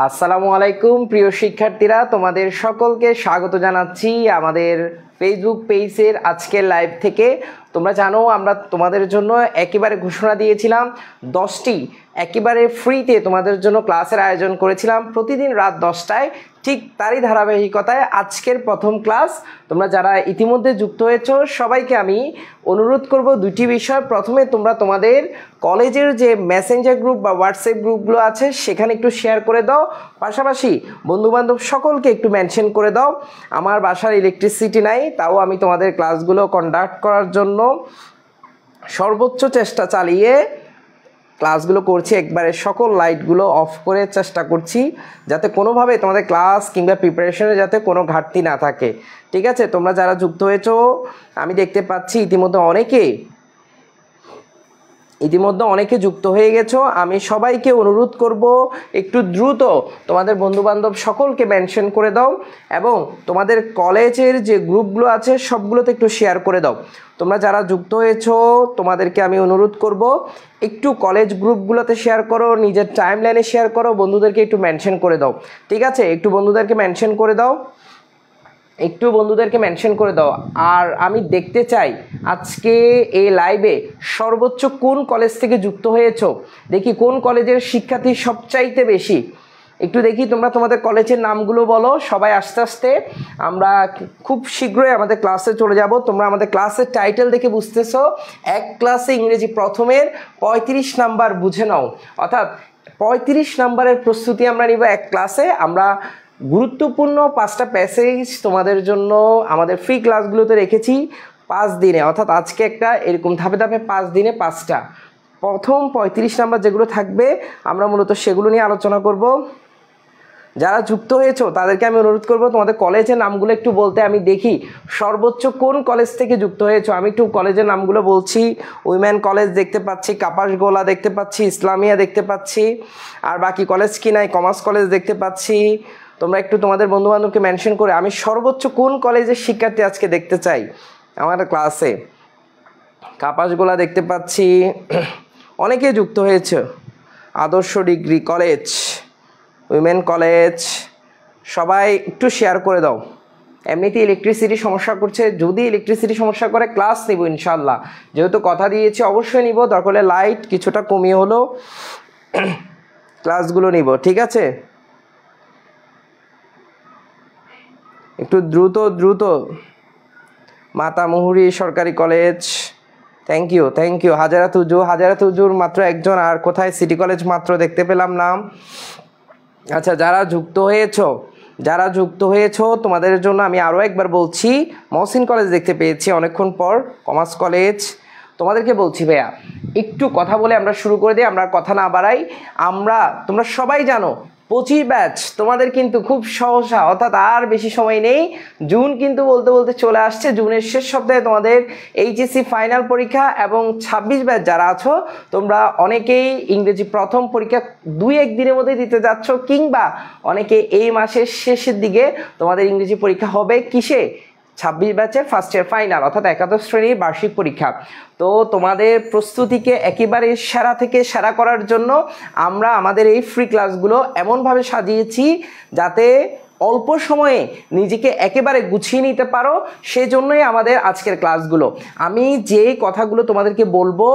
আসসালামু আলাইকুম প্রিয় শিক্ষার্থীরা, তোমাদের সকলকে স্বাগত জানাচ্ছি আমাদের ফেসবুক পেজের আজকের লাইভ থেকে। তোমরা জানো আমরা তোমাদের জন্য একেবারে ঘোষণা দিয়েছিলাম 10টি একেবারে ফ্রিতে তোমাদের জন্য ক্লাসের আয়োজন করেছিলাম প্রতিদিন রাত 10টায়। ঠিক তারই ধারাবাহিকতায় আজকের প্রথম ক্লাস। তোমরা যারা ইতিমধ্যে যুক্ত হয়েছো সবাইকে আমি অনুরোধ করব দুটি বিষয়। প্রথমে তোমরা তোমাদের কলেজের যে মেসেঞ্জার গ্রুপ বা হোয়াটসঅ্যাপ গ্রুপগুলো আছে সেখানে একটু শেয়ার করে দাও, পাশাপাশি বন্ধুবান্ধব সকলকে একটু মেনশন করে দাও। আমার বাসার ইলেকট্রিসিটি নাই, তাও আমি তোমাদের ক্লাসগুলো কন্ডাক্ট করার জন্য সর্বোচ্চ চেষ্টা চালিয়ে ক্লাসগুলো করছি। একবারে সকল লাইটগুলো অফ করে চেষ্টা করছি যাতে কোনোভাবে তোমাদের ক্লাস কিংবা প্রিপারেশনে যাতে কোনো ঘাটতি না থাকে। ঠিক আছে, তোমরা যারা যুক্ত হয়েছো আমি দেখতে পাচ্ছি ইতিমধ্যে অনেকে যুক্ত হয়ে গেছো। আমি সবাইকে অনুরোধ করব একটু দ্রুত তোমাদের বন্ধুবান্ধব সকলকে মেনশন করে দাও এবং তোমাদের কলেজের যে গ্রুপগুলো আছে সবগুলোতে একটু শেয়ার করে দাও। তোমরা যারা যুক্ত হয়েছো তোমাদেরকে আমি অনুরোধ করব একটু কলেজ গ্রুপগুলোতে শেয়ার করো, নিজের টাইমলাইনে শেয়ার করো, বন্ধুদেরকে একটু মেনশন করে দাও। ঠিক আছে, একটু বন্ধুদেরকে মেনশন করে দাও। আর আমি দেখতে চাই আজকে এই লাইভে সর্বোচ্চ কোন কলেজ থেকে যুক্ত হয়েছো, দেখি কোন কলেজের শিক্ষার্থী সবচাইতে বেশি। একটু দেখি তোমরা তোমাদের কলেজের নামগুলো বলো। সবাই আস্তে আস্তে আমরা খুব শীঘ্রই আমাদের ক্লাসে চলে যাব। তোমরা আমাদের ক্লাসের টাইটেল দেখে বুঝতেছো এক ক্লাসে ইংরেজি প্রথমের 35 নাম্বার বুঝে নাও, অর্থাৎ 35 নাম্বারের প্রস্তুতি আমরা নিব এক ক্লাসে। আমরা গুরুত্বপূর্ণ 5টা প্যাসেজ তোমাদের জন্য আমাদের ফ্রি ক্লাসগুলোতে রেখেছি 5 দিনে, অর্থাৎ আজকে একটা এরকম ধাপে ধাপে 5 দিনে 5টা। প্রথম 35 নাম্বার যেগুলো থাকবে আমরা মূলত সেগুলো নিয়ে আলোচনা করব। যারা যুক্ত হয়েছো তাদেরকে আমি অনুরোধ করব তোমাদের কলেজের নামগুলো একটু বলতে। আমি দেখি সর্বোচ্চ কোন কলেজ থেকে যুক্ত হয়েছো। আমি একটু কলেজের নামগুলো বলছি। উইমেন কলেজ দেখতে পাচ্ছি, কাপাসগোলা দেখতে পাচ্ছি, ইসলামিয়া দেখতে পাচ্ছি, আর বাকি কলেজ কি নাই, কমার্স কলেজ দেখতে পাচ্ছি। তোমরা একটু তোমাদের বন্ধুবান্ধবকে মেনশন করে আমি সর্বোচ্চ কোন কলেজের শিক্ষার্থী আজকে দেখতে চাই আমার ক্লাসে। কাপাসগোলা দেখতে পাচ্ছি, অনেকে যুক্ত হয়েছে। আদর্শ ডিগ্রি কলেজ, উইমেন কলেজ, সবাই একটু শেয়ার করে দাও। এমনিতে ইলেকট্রিসিটি সমস্যা করছে, যদি ইলেকট্রিসিটি সমস্যা করে ক্লাস নিব ইনশাল্লাহ, যেহেতু কথা দিয়েছি অবশ্যই নিব। দরকার হলে লাইট কিছুটা কমিয়ে হলো ক্লাসগুলো নিব। ঠিক আছে, একটু দ্রুত। মাতামুহুরী সরকারি কলেজ, থ্যাংক ইউ। হাজারাত হুজুর মাত্র একজন, আর কোথায় সিটি কলেজ মাত্র দেখতে পেলাম নাম। আচ্ছা, যারা যুক্ত হয়েছো তোমাদের জন্য আমি আরও একবার বলছি, মহসিন কলেজ দেখতে পেয়েছি অনেকক্ষণ পর, কমার্স কলেজ। তোমাদেরকে বলছি ভাইয়া একটু কথা বলে আমরা শুরু করে দিই, আমরা কথা না বাড়াই। তোমরা সবাই জানো 25 ব্যাচ তোমাদের কিন্তু খুব সহসা, অর্থাৎ আর বেশি সময় নেই। জুন কিন্তু বলতে বলতে চলে আসছে। জুনের শেষ সপ্তাহে তোমাদের এইচএসসি ফাইনাল পরীক্ষা এবং 26 ব্যাচ যারা আছো তোমরা অনেকেই ইংরেজি প্রথম পরীক্ষা 2-1 দিনের মধ্যে দিতে যাচ্ছ, কিংবা অনেকে এই মাসের শেষের দিকে তোমাদের ইংরেজি পরীক্ষা হবে। কিসে? 26 ব্যাচের ফার্স্ট ইয়ার ফাইনাল, অর্থাৎ একাদশ শ্রেণীর বার্ষিক পরীক্ষা। তো তোমাদের প্রস্তুতিকে একেবারে সেরা থেকে সেরা করার জন্য আমরা আমাদের এই ফ্রি ক্লাসগুলো এমনভাবে সাজিয়েছি যাতে অল্প সময়ে নিজেকে একেবারে গুছিয়ে নিতে পারো। সেজন্যই আমাদের আজকের ক্লাসগুলো। আমি যে কথাগুলো তোমাদেরকে বলবো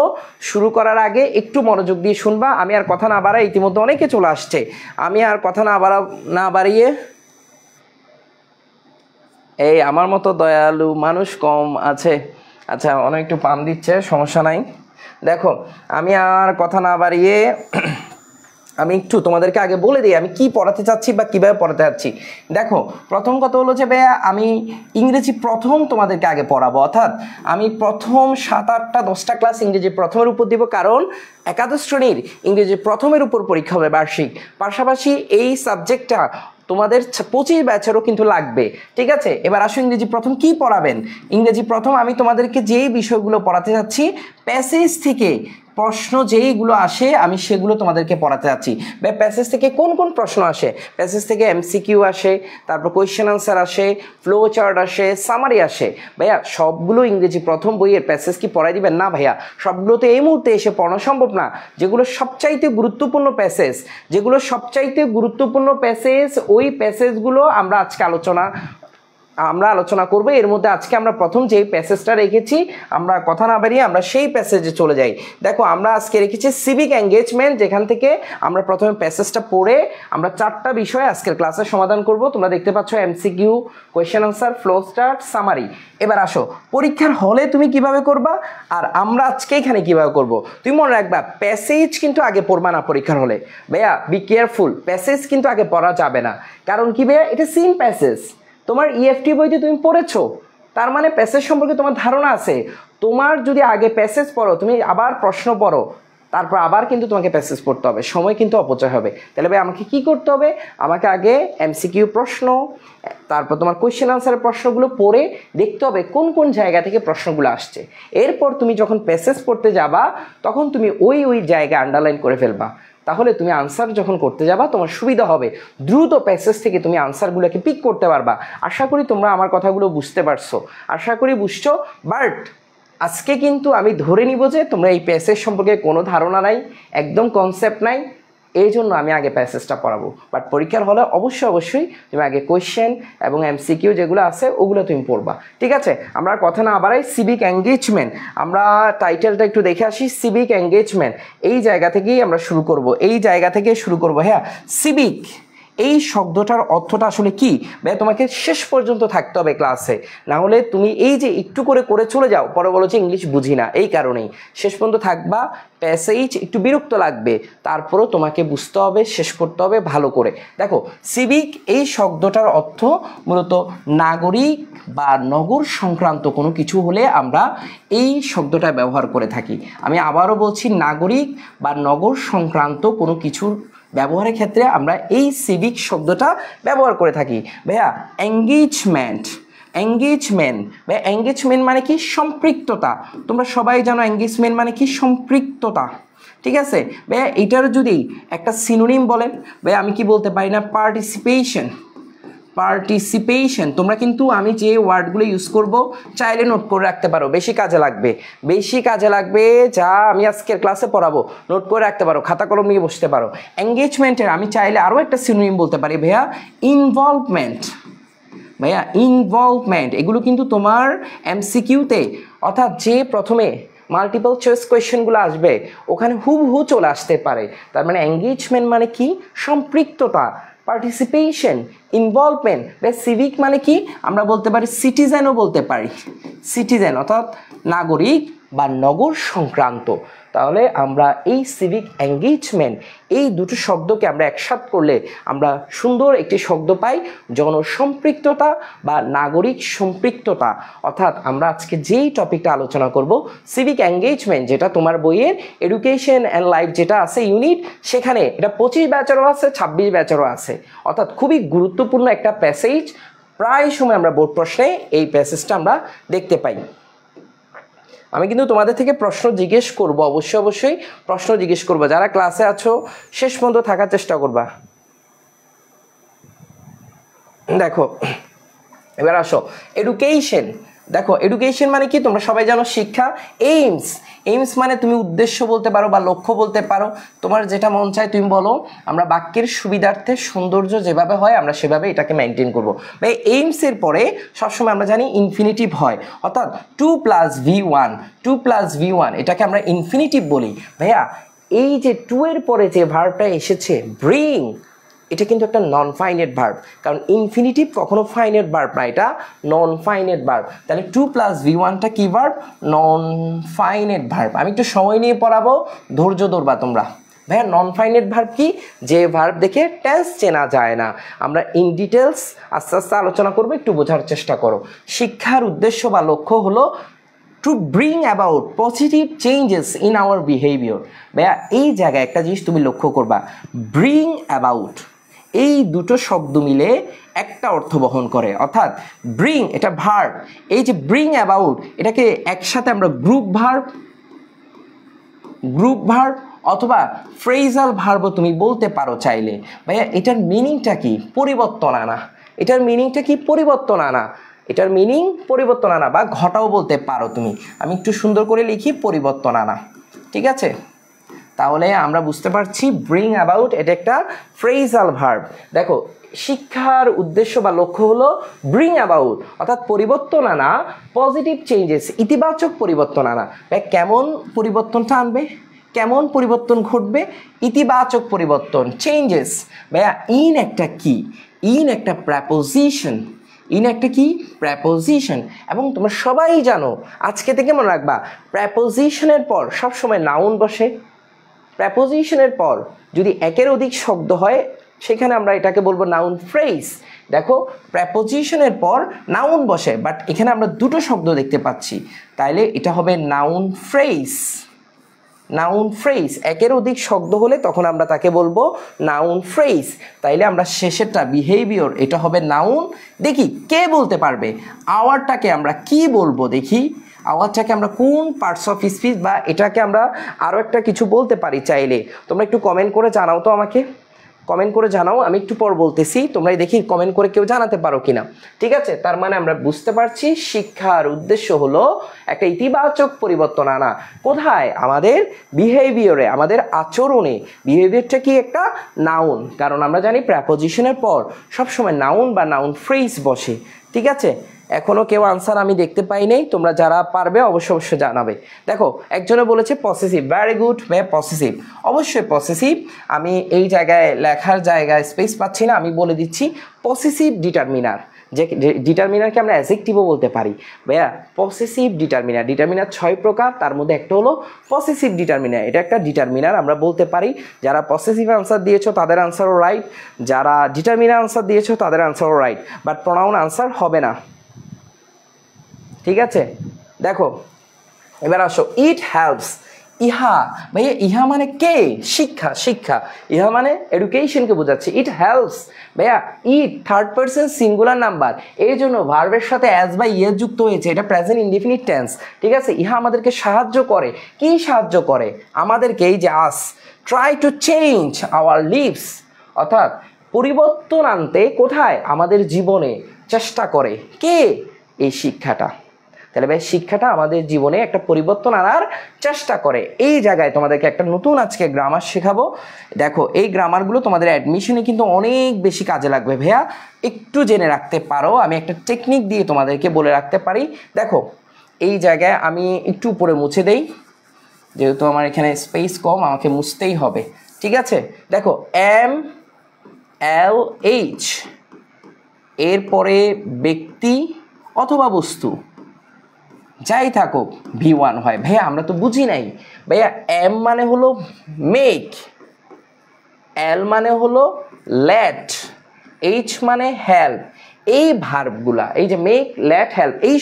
শুরু করার আগে একটু মনোযোগ দিয়ে শুনবা। আমি আর কথা না বাড়াই, ইতিমধ্যে অনেকে চলে আসছে, আমি আর কথা না বাড়িয়ে এই আমার মতো দয়ালু মানুষ কম আছে। আচ্ছা, অনেক একটু পাম দিচ্ছে, সমস্যা নাই। দেখো, আমি আর কথা না বাড়িয়ে আমি একটু তোমাদেরকে আগে বলে দিই আমি কি পড়াতে চাচ্ছি বা কিভাবে পড়াতে যাচ্ছি। দেখো প্রথম কথা হলো যে ভাইয়া আমি ইংরেজি প্রথম তোমাদেরকে আগে পড়াবো, অর্থাৎ আমি প্রথম 7, 8টা 10টা ক্লাস ইংরেজি প্রথমের উপর দিব, কারণ একাদশ শ্রেণীর ইংরেজি প্রথমের উপর পরীক্ষা হবে বার্ষিক। পাশাপাশি এই সাবজেক্টটা তোমাদের 25 ব্যাচেরও কিন্তু লাগবে, ঠিক আছে। এবার আসো ইংরেজি প্রথম কি পড়াবেন। ইংরেজি প্রথম আমি তোমাদেরকে যেই বিষয়গুলো পড়াতে যাচ্ছি, প্যাসেজ থেকে প্রশ্ন যেইগুলো আসে আমি সেগুলো তোমাদেরকে পড়াতে যাচ্ছি। ভাই প্যাসেজ থেকে কোন কোন প্রশ্ন আসে? প্যাসেজ থেকে এমসিকিউ আসে, তারপর কোয়েশ্চেন আনসার আসে, ফ্লো চার্ট আসে, সামারি আসে। ভাইয়া সবগুলো ইংরেজি প্রথম বইয়ের প্যাসেজ কি পড়াই দিবেন? না ভাইয়া, সবগুলো তো এই মুহূর্তে এসে পড়ানো সম্ভব না। যেগুলো সবচাইতে গুরুত্বপূর্ণ প্যাসেজ, ওই প্যাসেজগুলো আমরা আজকে আলোচনা করব। এর মধ্যে আজকে আমরা প্রথম যেই প্যাসেজটা রেখেছি, আমরা কথা না বাড়িয়ে আমরা সেই প্যাসেজে চলে যাই। দেখো আমরা আজকে রেখেছি সিভিক এঙ্গেজমেন্ট, যেখান থেকে আমরা প্রথমে প্যাসেজটা পড়ে আমরা 4টা বিষয় আজকের ক্লাসে সমাধান করব। তোমরা দেখতে পাচ্ছ MCQ, question answer, flow chart, summary. এবার আসো পরীক্ষার হলে তুমি কিভাবে করবা আর আমরা আজকে এখানে কিভাবে করব। তুমি মনে রাখবা প্যাসেজ কিন্তু আগে পড়বা না পরীক্ষার হলে। ভাইয়া বি কেয়ারফুল, প্যাসেজ কিন্তু আগে পড়া যাবে না। কারণ কি ভাইয়া, এটা সিন প্যাসেজ। তোমার ইএফটি বইতে তুমি পড়েছো, তার মানে প্যাসেজ সম্পর্কে তোমার ধারণা আছে। তোমার যদি আগে প্যাসেজ পড়ো, তুমি আবার প্রশ্ন পড়ো, তারপর আবার কিন্তু তোমাকে প্যাসেজ পড়তে হবে, সময় কিন্তু অপচয় হবে। তাহলে ভাই আমাকে কি করতে হবে? আমাকে আগে এমসিকিউ প্রশ্ন, তারপর তোমার কোয়েশ্চেন আনসারের প্রশ্নগুলো পড়ে দেখতে হবে কোন কোন জায়গা থেকে প্রশ্নগুলো আসছে। এরপর তুমি যখন প্যাসেজ পড়তে যাবা, তখন তুমি ওই জায়গায় আন্ডারলাইন করে ফেলবা। তাহলে তুমি আনসার যখন করতে যাবা তোমার সুবিধা হবে, দ্রুত প্যাসেজ থেকে তুমি আনসারগুলোকে পিক করতে পারবা। আশা করি তোমরা আমার কথাগুলো বুঝতে পারছো, আশা করি বুঝছো। বাট আজকে কিন্তু আমি ধরে নিব যে তোমরা এই প্যাসেজ সম্পর্কে কোনো ধারণা নাই, একদম কনসেপ্ট নাই, এই জন্য আমি আগে প্যাসেজটা পড়াবো। বাট পরীক্ষার হলে অবশ্যই তুমি আগে কোয়েশ্চেন এবং এমসিকিউ যেগুলো আছে ওগুলো তুমি পড়বা, ঠিক আছে। আমরা কথা না বাড়াই, সিভিক এঙ্গেজমেন্ট, আমরা টাইটেলটা একটু দেখে আসি। সিভিক এঙ্গেজমেন্ট, এই জায়গা থেকেই আমরা শুরু করব। হ্যাঁ, সিভিক এই শব্দটার অর্থটা আসলে কি ভাই, তোমাকে শেষ পর্যন্ত থাকতে হবে ক্লাসে, না হলে তুমি এই যে একটু করে চলে যাও, পরে বলো যে ইংলিশ বুঝি না। এই কারণেই শেষ পর্যন্ত থাকবা। প্যাসেজ একটু বিরক্ত লাগবে, তারপরও তোমাকে বুঝতে হবে, শেষ করতে হবে ভালো করে। দেখো সিভিক এই শব্দটার অর্থ মূলত নাগরিক বা নগর সংক্রান্ত কোনো কিছু হলে আমরা এই শব্দটা ব্যবহার করে থাকি। আমি আবারও বলছি, নাগরিক বা নগর সংক্রান্ত কোনো কিছুর ব্যবহারের ক্ষেত্রে আমরা এই সিভিক শব্দটা ব্যবহার করে থাকি। ভাইয়া এঙ্গেজমেন্ট মানে কি? সম্পৃক্ততা। তোমরা সবাই জানো এঙ্গেজমেন্ট মানে কি? সম্পৃক্ততা, ঠিক আছে। ভাইয়া এটার যদি একটা সিনোনিম বলেন, ভাইয়া আমি কি বলতে পারি না? পার্টিসিপেশন। তোমরা কিন্তু আমি যে ওয়ার্ডগুলো ইউজ করব চাইলে নোট করে রাখতে পারো, বেশি কাজে লাগবে যা আমি আজকের ক্লাসে পড়াবো, নোট করে রাখতে পারো, খাতা কলম নিয়ে বসতে পারো। এঙ্গেজমেন্টের আমি চাইলে আরও একটা সিনোনিম বলতে পারি ভাইয়া, ইনভলভমেন্ট। এগুলো কিন্তু তোমার এমসিকিউতে, অর্থাৎ যে প্রথমে মাল্টিপল চয়েস কোয়েশ্চেনগুলো আসবে ওখানে হুবহু চলে আসতে পারে। তার মানে এঙ্গেজমেন্ট মানে কি? সম্পৃক্ততা। Participation, involvement. সিভিক মানে কি? আমরা বলতে পারি সিটিজেনও বলতে পারি, সিটিজেন অর্থাৎ নাগরিক বা নগর সংক্রান্ত। তাহলে আমরা এই সিভিক এঙ্গেজমেন্ট এই দুটো শব্দকে আমরা একসাথে করলে আমরা সুন্দর একটি শব্দ পাই, জনসম্পৃক্ততা বা নাগরিক সম্পৃক্ততা। অর্থাৎ আমরা আজকে যেই টপিকটা আলোচনা করব সিভিক এঙ্গেজমেন্ট, যেটা তোমার বইয়ের এডুকেশন অ্যান্ড লাইফ যেটা আছে ইউনিট, সেখানে এটা 25 ব্যাচেরও আছে, 26 ব্যাচেরও আছে। অর্থাৎ খুবই গুরুত্বপূর্ণ একটা প্যাসেজ, প্রায় সময় আমরা বোর্ড প্রশ্নে এই প্যাসেজটা আমরা দেখতে পাই। আমি কিন্তু তোমাদের থেকে প্রশ্ন জিজ্ঞেস করব, অবশ্যই প্রশ্ন জিজ্ঞেস করবো। যারা ক্লাসে আছো শেষ পর্যন্ত থাকার চেষ্টা করবা। দেখো এবার আসো এডুকেশন। দেখো এডুকেশন মানে কি? তোমরা সবাই জানো শিক্ষা। এইমস মানে তুমি উদ্দেশ্য বলতে পারো বা লক্ষ্য বলতে পারো, তোমার যেটা মন চায় তুমি বলো। আমরা বাক্যের সুবিধার্থে সৌন্দর্য যেভাবে হয় আমরা সেভাবে এটাকে মেনটেন করবো। ভাই এইমসের পরে সবসময় আমরা জানি ইনফিনিটিভ হয়, অর্থাৎ 2+V1 এটাকে আমরা ইনফিনিটিভ বলি। ভাইয়া এই যে 2 এর পরে যে ভার্বটা এসেছে ব্রিং, এটা কিন্তু একটা নন ফাইনাইট ভার্ব, কারণ ইনফিনিটিভ কখনো ফাইনাইট ভার্ব না, এটা নন ফাইনাইট ভার্ব। তাহলে 2+V1টা কি ভার্ব? Non finite verb. আমি একটু সময় নিয়ে পড়াবো, ধৈর্য ধরবা তোমরা। ভাইয়া নন ফাইনাইট ভার্ব কি? যে ভার্ব দেখে টেন্স চেনা যায় না। আমরা ইন ডিটেলস আস্তে আস্তে আলোচনা করবো, একটু বোঝার চেষ্টা করো। শিক্ষার উদ্দেশ্য বা লক্ষ্য হলো to bring about positive changes in our behaviour. ভাইয়া এই জায়গায় একটা জিনিস তুমি লক্ষ্য করবা, ব্রিং অ্যাবাউট এই দুটো শব্দ মিলে একটা অর্থ বহন করে, অর্থাৎ ব্রিং এটা ভার্ব, এই যে ব্রিং অ্যাবাউট এটাকে একসাথে আমরা গ্রুপ ভার্ব অথবা ফ্রেজাল ভার্বও তুমি বলতে পারো চাইলে। ভাইয়া এটার মিনিংটা কি? পরিবর্তন আনা। এটার মিনিংটা কি? পরিবর্তন আনা। এটার মিনিং পরিবর্তন আনা বা ঘটাও বলতে পারো তুমি। আমি একটু সুন্দর করে লিখি, পরিবর্তন আনা, ঠিক আছে? তাহলে আমরা বুঝতে পারছি ব্রিং অ্যাবাউট এটা একটা ফ্রেজাল ভার্ব। দেখো শিক্ষার উদ্দেশ্য বা লক্ষ্য হলো ব্রিং অ্যাবাউট অর্থাৎ পরিবর্তন আনা, পজিটিভ চেঞ্জেস ইতিবাচক পরিবর্তন আনা। কেমন পরিবর্তনটা আনবে? কেমন পরিবর্তন ঘটবে? ইতিবাচক পরিবর্তন, চেঞ্জেস। ভাইয়া ইন একটা কি? ইন একটা প্রেপোজিশন। ইন একটা কি? প্রেপোজিশন। এবং তোমরা সবাই জানো, আজকে থেকে মনে রাখবা, প্রেপোজিশনের পর সবসময় নাউন বসে। প্রেপোজিশনের পর যদি একের অধিক শব্দ হয় সেখানে আমরা এটাকে বলবো নাউন ফ্রেজ। দেখো প্রেপোজিশনের পর নাউন বসে, বাট এখানে আমরা দুটো শব্দ দেখতে পাচ্ছি, তাইলে এটা হবে নাউন ফ্রেজ। নাউন ফ্রেজ, একের অধিক শব্দ হলে তখন আমরা তাকে বলবো নাউন ফ্রেজ। তাইলে আমরা শেষেরটা বিহেভিয়ার, এটা হবে নাউন। দেখি কে বলতে পারবে আওয়ারটাকে আমরা কি বলবো? দেখি আওয়ারটাকে আমরা কোন পার্টস অফ স্পিচ বা এটাকে আমরা আরও একটা কিছু বলতে পারি চাইলে। তোমরা একটু কমেন্ট করে জানাও তো আমাকে, কমেন্ট করে জানাও, আমি একটু পর বলতেছি, তোমরাই দেখি কমেন্ট করে কেউ জানাতে পারো কিনা। ঠিক আছে, তার মানে আমরা বুঝতে পারছি শিক্ষার উদ্দেশ্য হলো একটা ইতিবাচক পরিবর্তন আনা। কোথায়? আমাদের বিহেভিয়ারে, আমাদের আচরণে। বিহেভিয়ারটা কি? একটা নাউন, কারণ আমরা জানি প্রেপোজিশনের পর সবসময় নাউন বা নাউন ফ্রেজ বসে। ঠিক আছে, এখনো কেউ আনসার আমি দেখতে পাই নাই, তোমরা যারা পারবে অবশ্যই জানাবে। দেখো একজনে বলেছে পসেসিভ, ভেরি গুড। পসেসিভ, অবশ্যই পসেসিভ। আমি এই জায়গায় লেখার জায়গায় স্পেস পাচ্ছি না, আমি বলে দিচ্ছি পসেসিভ ডিটারমিনার। যে ডিটারমিনারকে আমরা অ্যাডজেক্টিভও বলতে পারি। ভাইয়া পসেসিভ ডিটারমিনার, ডিটারমিনার 6 প্রকার, তার মধ্যে একটা হলো পসেসিভ ডিটারমিনার। এটা একটা ডিটারমিনার আমরা বলতে পারি। যারা পসেসিভ আনসার দিয়েছো তাদের আনসারও রাইট, যারা ডিটারমিনার আনসার দিয়েছো তাদের আনসারও রাইট, বাট প্রোনাউন আনসার হবে না। ঠিক আছে, দেখো এবার আসো, ইট হেল্পস। ইহা, ভাইয়া ইহা মানে কে? শিক্ষা, শিক্ষা। ইহা মানে এডুকেশনকে বোঝাচ্ছে। ইট হেল্পস, ভাইয়া it third person singular number, এই জন্য ভার্বের সাথে অ্যাজ বা ইয়েস যুক্ত হয়েছে, এটা প্রেজেন্ট ইনডিফিনিট টেন্স। ঠিক আছে, ইহা আমাদেরকে সাহায্য করে। কি সাহায্য করে? আমাদেরকে, এই যে us, try to change our lives, অর্থাৎ পরিবর্তন আনতে কোথায়? আমাদের জীবনে চেষ্টা করে। কে? এই শিক্ষাটা। তাহলে ভাই শিক্ষাটা আমাদের জীবনে একটা পরিবর্তন আনার চেষ্টা করে। এই জায়গায় তোমাদেরকে একটা নতুন আজকে গ্রামার শেখাবো। দেখো এই গ্রামারগুলো তোমাদের অ্যাডমিশনে কিন্তু অনেক বেশি কাজে লাগবে ভাইয়া, একটু জেনে রাখতে পারো। আমি একটা টেকনিক দিয়ে তোমাদেরকে বলে রাখতে পারি। দেখো এই জায়গায় আমি একটু উপরে মুছে দেই, যেহেতু আমার এখানে স্পেস কম, আমাকে মুছতেই হবে। ঠিক আছে, দেখো MLH এরপরে ব্যক্তি অথবা বস্তু যাই থাকুক V1 হয়। ভাইয়া আমরা তো বুঝি নাই। ভাইয়া M মানে হলো মেক, L মানে হলো লেট, H মানে হেল্প। এই ভার্বগুলা, এই যে মেক, লেট, হেল্প, এই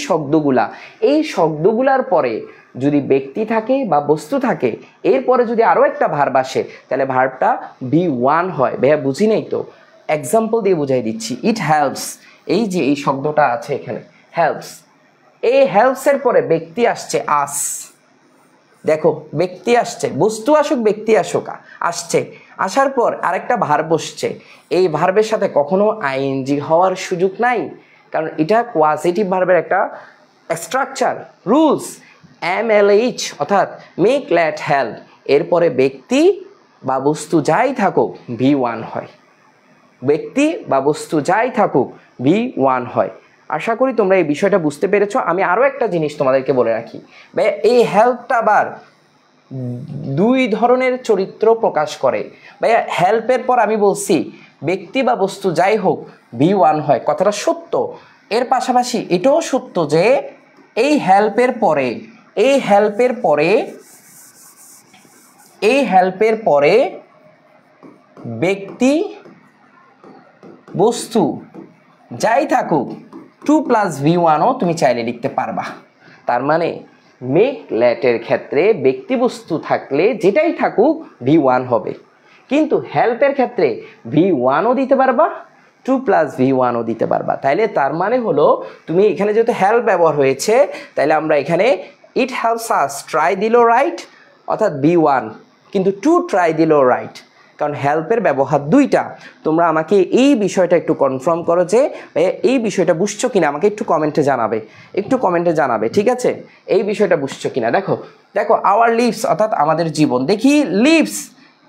শব্দগুলার পরে যদি ব্যক্তি থাকে বা বস্তু থাকে, এরপরে যদি আরও একটা ভার্ব আসে, তাহলে ভার্বটা V1 হয়। ভাইয়া বুঝি নাই তো, এক্সাম্পল দিয়ে বুঝাই দিচ্ছি। ইট হেল্পস, এই যে এই শব্দটা আছে এখানে হেল্পস, এই হেল্পসের পরে ব্যক্তি আসছে আস। দেখো ব্যক্তি আসছে, বস্তু আসুক ব্যক্তি আসুক, আসছে, আসার পর আরেকটা ভার্ব বসছে। এই ভার্বের সাথে কখনো আইএনজি হওয়ার সুযোগ নাই, কারণ এটা কোয়াজিটিভ ভার্বের একটা স্ট্রাকচার, রুলস। MLH অর্থাৎ মেক, লেট, হেল্প, এরপরে ব্যক্তি বা বস্তু যাই থাকুক V1 হয়। ব্যক্তি বা বস্তু যাই থাকুক V1 হয়। আশা করি তোমরা এই বিষয়টা বুঝতে পেরেছো। আমি আরও একটা জিনিস তোমাদেরকে বলে রাখি, ভাই এই হেল্পটা আবার দুই ধরনের চরিত্র প্রকাশ করে। ভাইয়া হেল্পের পর আমি বলছি ব্যক্তি বা বস্তু যাই হোক V1 হয়, কথাটা সত্য। এর পাশাপাশি এটাও সত্য যে এই হেল্পের পরে এই হেল্পের পরে ব্যক্তি বস্তু যাই থাকুক 2 + V1ও তুমি চাইলে লিখতে পারবা। তার মানে মেক লেটের ক্ষেত্রে ব্যক্তি বস্তু থাকলে যেটাই থাকুক V1 হবে, কিন্তু হেল্পের ক্ষেত্রে V1ও দিতে পারবা 2 + V1ও দিতে পারবা। তাইলে তার মানে হলো তুমি এখানে যেহেতু হেল্প ব্যবহার হয়েছে, তাইলে আমরা এখানে ইট হেল্পস আস ট্রাই দিল রাইট, অর্থাৎ V1, কিন্তু 2 ট্রাই দিল রাইট, কারণ হেল্পের ব্যবহার দুইটা। তোমরা আমাকে এই বিষয়টা একটু কনফার্ম করো যে এই বিষয়টা বুঝছো কিনা, আমাকে একটু কমেন্টে জানাবে, ঠিক আছে? এই বিষয়টা বুঝছো কিনা। দেখো আওয়ার লিভস অর্থাৎ আমাদের জীবন। দেখি লিভস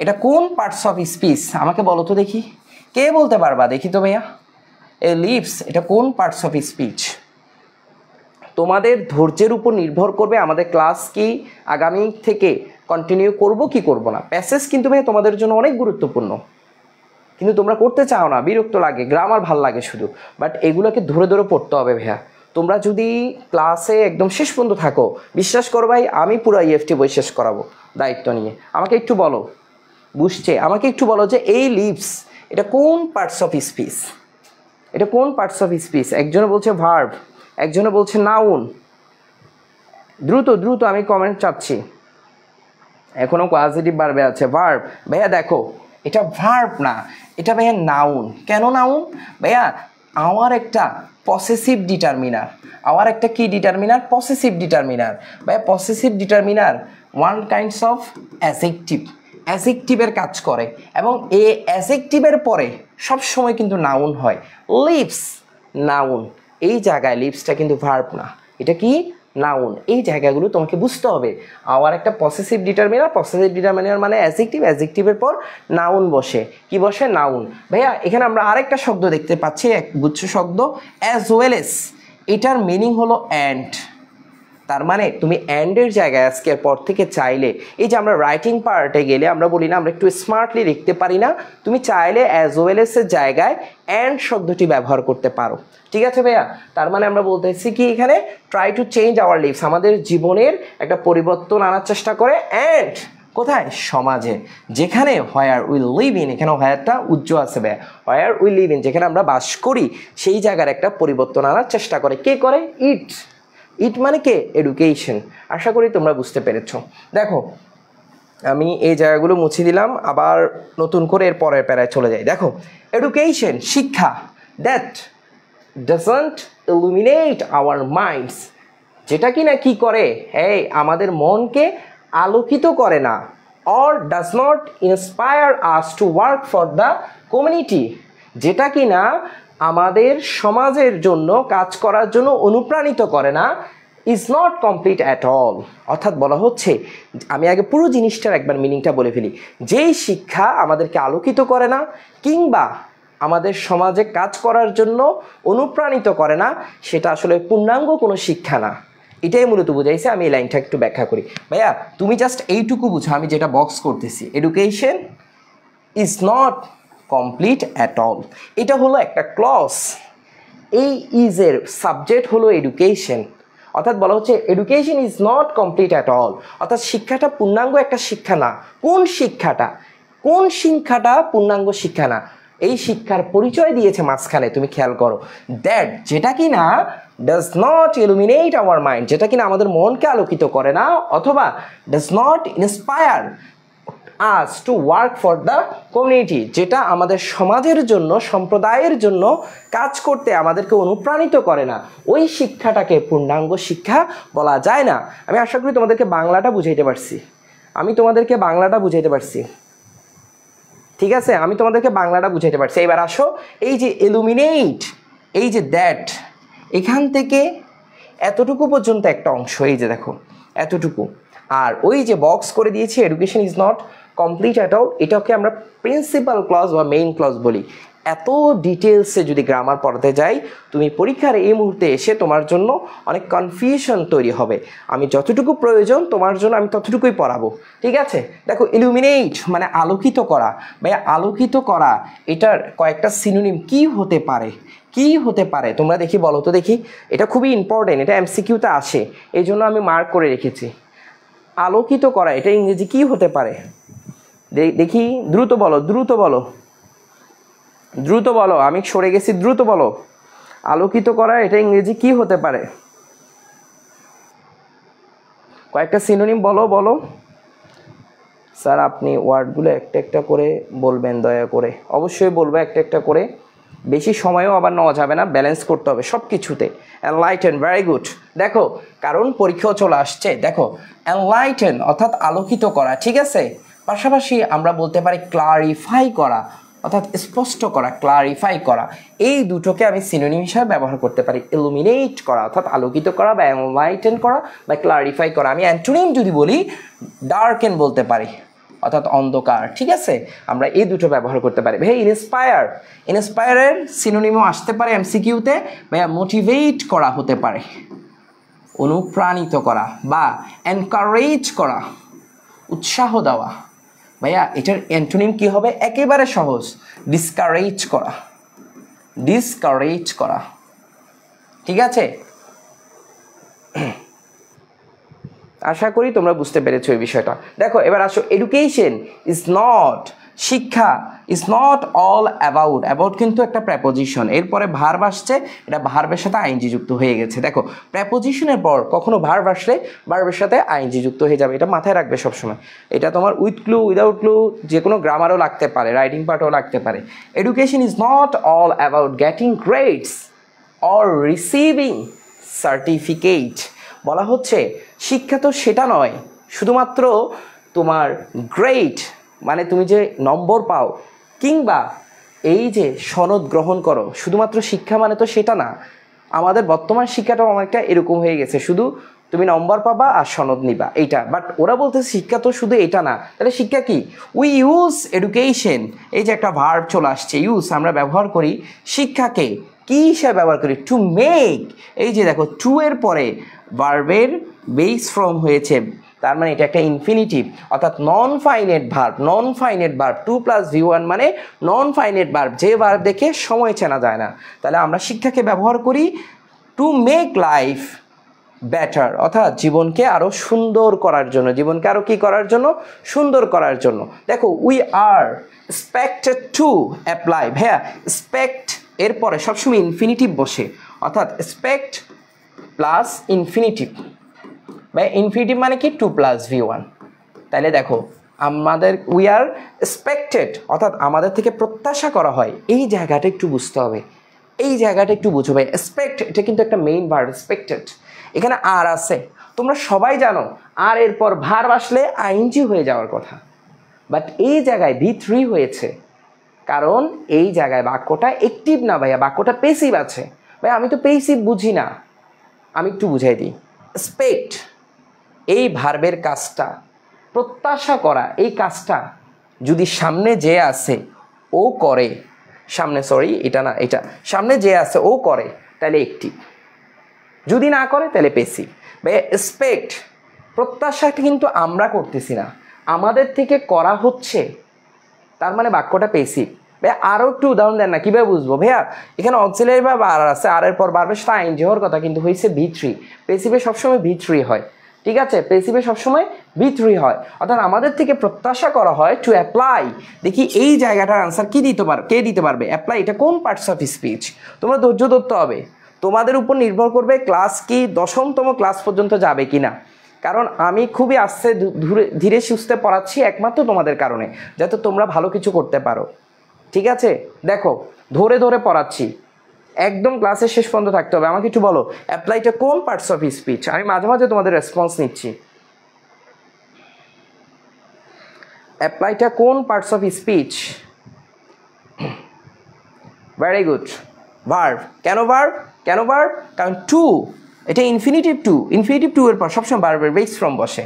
এটা কোন পার্টস অফ স্পিচ, আমাকে বলো তো দেখি, কে বলতে পারবা? দেখি তো ভাইয়া, এই লিভস এটা কোন পার্টস অফ স্পিচ? তোমাদের ধৈর্যের উপর নির্ভর করবে আমাদের ক্লাস কি আগামী থেকে কন্টিনিউ করব কি করব না। প্যাসেজ কিন্তু ভাই তোমাদের জন্য অনেক গুরুত্বপূর্ণ, কিন্তু তোমরা করতে চাও না, বিরক্ত লাগে, গ্রামার ভাল লাগে শুধু, বাট এগুলোকে ধরে ধরে পড়তে হবে ভাইয়া। তোমরা যদি ক্লাসে একদম শেষ পর্যন্ত থাকো, বিশ্বাস করো ভাই আমি পুরো ইএফটি বই শেষ করাবো দায়িত্ব নিয়ে। আমাকে একটু বলো, বুঝছে? আমাকে একটু বলো যে এই লিভস এটা কোন পার্টস অফ স্পিচ, এটা কোন পার্টস অফ স্পিচ? একজনে বলছে ভার্ব, একজনে বলছে নাউন। দ্রুত আমি কমেন্ট চাচ্ছি। এখনো পজিটিভ ভার্বে আছে ভার্ব। ভাইয়া দেখো এটা ভার্ব না, এটা ভাইয়া নাউন। কেন নাউন? ভাইয়া আমার একটা পসেসিভ ডিটারমিনার, আমার একটা কি ডিটারমিনার? Possessive determiner. ভাইয়া possessive determiner one kinds of অ্যাজেক্টিভের কাজ করে, এবং এই অ্যাজেক্টিভের পরে সবসময় কিন্তু নাউন হয়। লিভস নাউন, এই জায়গায় লিভসটা কিন্তু ভার্ব না, এটা কি? নাউন। এই জায়গাগুলো তোমাকে বুঝতে হবে। আবার একটা পসেসিভ ডিটারমিনার মানে অ্যাজেক্টিভের পর নাউন বসে। কি বসে? নাউন। ভাইয়া এখানে আমরা আরেকটা শব্দ দেখতে পাচ্ছি, এক গুচ্ছ শব্দ, অ্যাজ ওয়েল এস। এটার মিনিং হলো অ্যান্ড। তার মানে তুমি অ্যান্ডের জায়গায় আজকের পর থেকে চাইলে, এই যে আমরা রাইটিং পার্টে গেলে আমরা বলি না আমরা একটু স্মার্টলি লিখতে পারি না, তুমি চাইলে অ্যাজ ওয়েল এস এর জায়গায় অ্যান্ড শব্দটি ব্যবহার করতে পারো। ঠিক আছে ভাইয়া? তার মানে আমরা বলতেছি কি এখানে try to change our lives, আমাদের জীবনের একটা পরিবর্তন আনার চেষ্টা করে। অ্যান্ড কোথায়? সমাজে, যেখানে হোয়ার উই লিভ ইন, এখানে হোয়ারটা উজ্জ্বল আছে ভাইয়া, হোয়ার উই লিভ ইন, যেখানে আমরা বাস করি সেই জায়গার একটা পরিবর্তন আনার চেষ্টা করে। কে করে? ইট মানে কে? এডুকেশন। আশা করি তোমরা বুঝতে পেরেছ। দেখো আমি এই জায়গাগুলো মুছে দিলাম, আবার নতুন করে এর পরের প্যারায় চলে যাই। দেখো এডুকেশন শিক্ষা, that doesn't illuminate hour minds, যেটা কি না কি করে? এই আমাদের মনকে আলোকিত করে না। Or does not inspire us to work for the community, যেটা কি না আমাদের সমাজের জন্য কাজ করার জন্য অনুপ্রাণিত করে না। Is not complete at all, অর্থাৎ বলা হচ্ছে, আমি আগে পুরো জিনিসটার একবার মিনিংটা বলে ফেলি। যেই শিক্ষা আমাদেরকে আলোকিত করে না কিংবা আমাদের সমাজে কাজ করার জন্য অনুপ্রাণিত করে না, সেটা আসলে পূর্ণাঙ্গ কোনো শিক্ষা না। এটাই মূলত বুঝাইছে। আমি এই লাইনটা একটু ব্যাখ্যা করি। ভাইয়া তুমি জাস্ট এইটুকু বুঝো, আমি যেটা বক্স করতেছি, education is not complete at all, এটা হলো একটা ক্লজ। এই ইজের সাবজেক্ট হলো এডুকেশন, অর্থাৎ বলা হচ্ছে education is not complete at all, অর্থাৎ শিক্ষাটা পূর্ণাঙ্গ একটা শিক্ষা না। কোন শিক্ষাটা পূর্ণাঙ্গ শিক্ষা না? এই শিক্ষার পরিচয় দিয়েছে মাঝখানে, তুমি খেয়াল করো, দ্যাট যেটা কি না does not illuminate our mind, যেটা কিনা আমাদের মনকে আলোকিত করে না, অথবা does not inspire us to work for the community, যেটা আমাদের সমাজের জন্য, সম্প্রদায়ের জন্য কাজ করতে আমাদেরকে অনুপ্রাণিত করে না, ওই শিক্ষাটাকে পূর্ণাঙ্গ শিক্ষা বলা যায় না। আমি আশা করি তোমাদেরকে বাংলাটা বুঝাইতে পারছি। ঠিক আছে, আমি তোমাদেরকে বাংলাটা বুঝাইতে পারছি। এবার আসো, এই যে ইলুমিনেট, এই যে দ্যাট, এখান থেকে এতটুকু পর্যন্ত একটা অংশ, এই যে দেখো এতটুকু, আর ওই যে বক্স করে দিয়েছি education is not complete at all, এটাকে আমরা প্রিন্সিপাল ক্লজ বা মেইন ক্লজ বলি। এত ডিটেলসে যদি গ্রামার পড়াতে যাই, তুমি পরীক্ষার এই মুহূর্তে এসে তোমার জন্য অনেক কনফিউশন তৈরি হবে। আমি যতটুকু প্রয়োজন তোমার জন্য আমি ততটুকুই পড়াবো। ঠিক আছে? দেখো ইলুমিনেট মানে আলোকিত করা। ভাইয়া আলোকিত করা এটার কয়েকটা সিনোনিম কি হতে পারে তোমরা দেখি বলো তো দেখি। এটা খুবই ইম্পর্টেন্ট, এটা MCQতে আসে, এই জন্য আমি মার্ক করে রেখেছি। আলোকিত করা এটা ইংরেজি কি হতে পারে? দেখি, দ্রুত বলো, দ্রুত বলো, দ্রুত বলো, আমি সরে গেছি, দ্রুত বলো। আলোকিত করা এটা ইংরেজি কি হতে পারে? কয়েকটা সিনোনিম বলো, বলো। স্যার আপনি ওয়ার্ডগুলো একটা একটা করে বলবেন দয়া করে। অবশ্যই বলবো একটা একটা করে, বেশি সময়ও আবার নেওয়া যাবে না, ব্যালেন্স করতে হবে সব কিছুতে। Enlighten, very good. দেখো, কারণ পরীক্ষাও চলে আসছে। দেখো, এনলাইটেন অর্থাৎ আলোকিত করা, ঠিক আছে। পাশাপাশি আমরা বলতে পারি ক্লারিফাই করা অর্থাৎ স্পষ্ট করা, ক্লারিফাই করা। এই দুটোকে আমি সিনোনিম হিসাবে ব্যবহার করতে পারি। ইলুমিনেট করা অর্থাৎ আলোকিত করা বা এনলাইটেন করা বা ক্লারিফাই করা। আমি অ্যান্টোনিম যদি বলি ডার্কেন বলতে পারি অর্থাৎ অন্ধকার, ঠিক আছে। আমরা এই দুটো ব্যবহার করতে পারি। ভাই ইন্সপায়ার, ইন্সপায়ারের সিনোনিমও আসতে পারে এমসিকিউতে। ভাইয়া মোটিভেট করা হতে পারে, অনুপ্রাণিত করা বা এনকারেজ করা, উৎসাহ দেওয়া। ভাইয়া এটার অ্যান্টোনিম কি হবে? একেবারে সহজ, ডিসকারেজ করা, ডিসকারেজ করা, ঠিক আছে। আশা করি তোমরা বুঝতে পেরেছো এই বিষয়টা। দেখো এবার আসো, এডুকেশন ইজ নট, শিক্ষা is not all about. About কিন্তু একটা প্রেপোজিশন, এরপরে ভার্ব আসছে, এটা ভার্বের সাথে আইএনজি যুক্ত হয়ে গেছে। দেখো প্রেপোজিশনের পর কখনো ভার্ব আসলে ভার্বের সাথে আইএনজি যুক্ত হয়ে যাবে, এটা মাথায় রাখবে সবসময়। এটা তোমার উইথ ক্লু উইদাউট ক্লু যে কোনো গ্রামারও লাগতে পারে, রাইটিং পার্টও লাগতে পারে। Education is not all about getting grades or receiving certificate. বলা হচ্ছে শিক্ষা তো সেটা নয় শুধুমাত্র তোমার গ্রেড মানে তুমি যে নম্বর পাও কিংবা এই যে সনদ গ্রহণ করো, শুধুমাত্র শিক্ষা মানে তো সেটা না। আমাদের বর্তমান শিক্ষাটাও অনেকটা এরকম হয়ে গেছে, শুধু তুমি নম্বর পাবা আর সনদ নিবা এইটা। বাট ওরা বলতেছে শিক্ষা তো শুধু এটা না। তাহলে শিক্ষা কি? উই ইউজ এডুকেশন, এই যে একটা ভার্ব চলে আসছে ইউজ, আমরা ব্যবহার করি শিক্ষাকে কি হিসাবে ব্যবহার করি? টু মেক, এই যে দেখো টু এর পরে ভার্বের বেস ফর্ম হয়েছে, তার মানে এটা একটা ইনফিনিটিভ অর্থাৎ non finite verb. Non finite verb 2 + V1 মানে নন ফাইনাইট ভার্ব, যে ভার্ব দেখে সময় চেনা যায় না। তাহলে আমরা শিক্ষাকে ব্যবহার করি টু মেক লাইফ বেটার অর্থাৎ জীবনকে আরও সুন্দর করার জন্য, জীবনকে আরও কী করার জন্য? সুন্দর করার জন্য। দেখো we are expected to apply. ভাইয়া এক্সপেক্ট এরপরে সবসময় ইনফিনিটিভ বসে অর্থাৎ এক্সপেক্ট প্লাস ইনফিনিটিভ। ভাই ইনফিনিটিভ মানে কি? 2 + V1। তাহলে দেখো আমাদের উই আর এক্সপেক্টেড অর্থাৎ আমাদের থেকে প্রত্যাশা করা হয়, এই জায়গাটা একটু বুঝতে হবে, এই জায়গাটা একটু বুঝো ভাই। এক্সপেক্ট এটা কিন্তু একটা মেইন ভার্ব, এক্সপেক্টেড। এখানে আর আছে, তোমরা সবাই জানো আর এরপর ভার্ব আসলে আইএনজি হয়ে যাওয়ার কথা, বাট এই জায়গায় V3 হয়েছে কারণ এই জায়গায় বাক্যটা অ্যাক্টিভ না ভাইয়া, বাক্যটা প্যাসিভ আছে। ভাই আমি তো প্যাসিভ বুঝি না, আমি একটু বুঝাই দিই। এক্সপেক্ট এই ভার্বের কাজটা, প্রত্যাশা করা এই কাজটা যদি সামনে যে আছে ও করে, সামনে সরি এটা না, এটা সামনে যে আছে ও করে তাহলে অ্যাক্টিভ, যদি না করে তাহলে প্যাসিভ। ভাই এক্সপেক্ট প্রত্যাশাটা কিন্তু আমরা করতেছি না, আমাদের থেকে করা হচ্ছে, তার মানে বাক্যটা প্যাসিভ। ভাইয়া আরও একটু উদাহরণ দেন না, কীভাবে বুঝবো? ভাইয়া এখানে অক্সিলারি ভার্ব আর আছে, আর এরপর ভার্বের সাথে আইএনজি হওয়ার কথা কিন্তু হয়েছে V3। প্যাসিভে সবসময় V3 হয়, ঠিক আছে, প্যাসিভে সবসময় V3 হয় অর্থাৎ আমাদের থেকে প্রত্যাশা করা হয় টু অ্যাপ্লাই। দেখি এই জায়গাটার আনসার কি দিতে পারবে, কে দিতে পারবে? অ্যাপ্লাই এটা কোন পার্টস অফ স্পিচ? তোমরা ধৈর্য ধরতে হবে, তোমাদের উপর নির্ভর করবে ক্লাস কি 10তম ক্লাস পর্যন্ত যাবে কি না। কারণ আমি খুবই আস্তে ধীরে সুস্থে পড়াচ্ছি একমাত্র তোমাদের কারণে, যাতে তোমরা ভালো কিছু করতে পারো, ঠিক আছে। দেখো ধরে ধরে পড়াচ্ছি, একদম ক্লাসের শেষ পর্যন্ত থাকতে হবে। আমাকে একটু বলো অ্যাপ্লাইটা কোন পার্টস অফ স্পিচ? আমি মাঝে মাঝে তোমাদের রেসপন্স নিচ্ছি। অ্যাপ্লাইটা কোন parts of speech? Very good, verb. কেন ভার্ব? কেন ভার্ব? কারণ টু, এটা ইনফিনিটিভ টু, ইনফিনিটিভ টু এর পর সবসময় ভার্বের বেস ফর্ম বসে।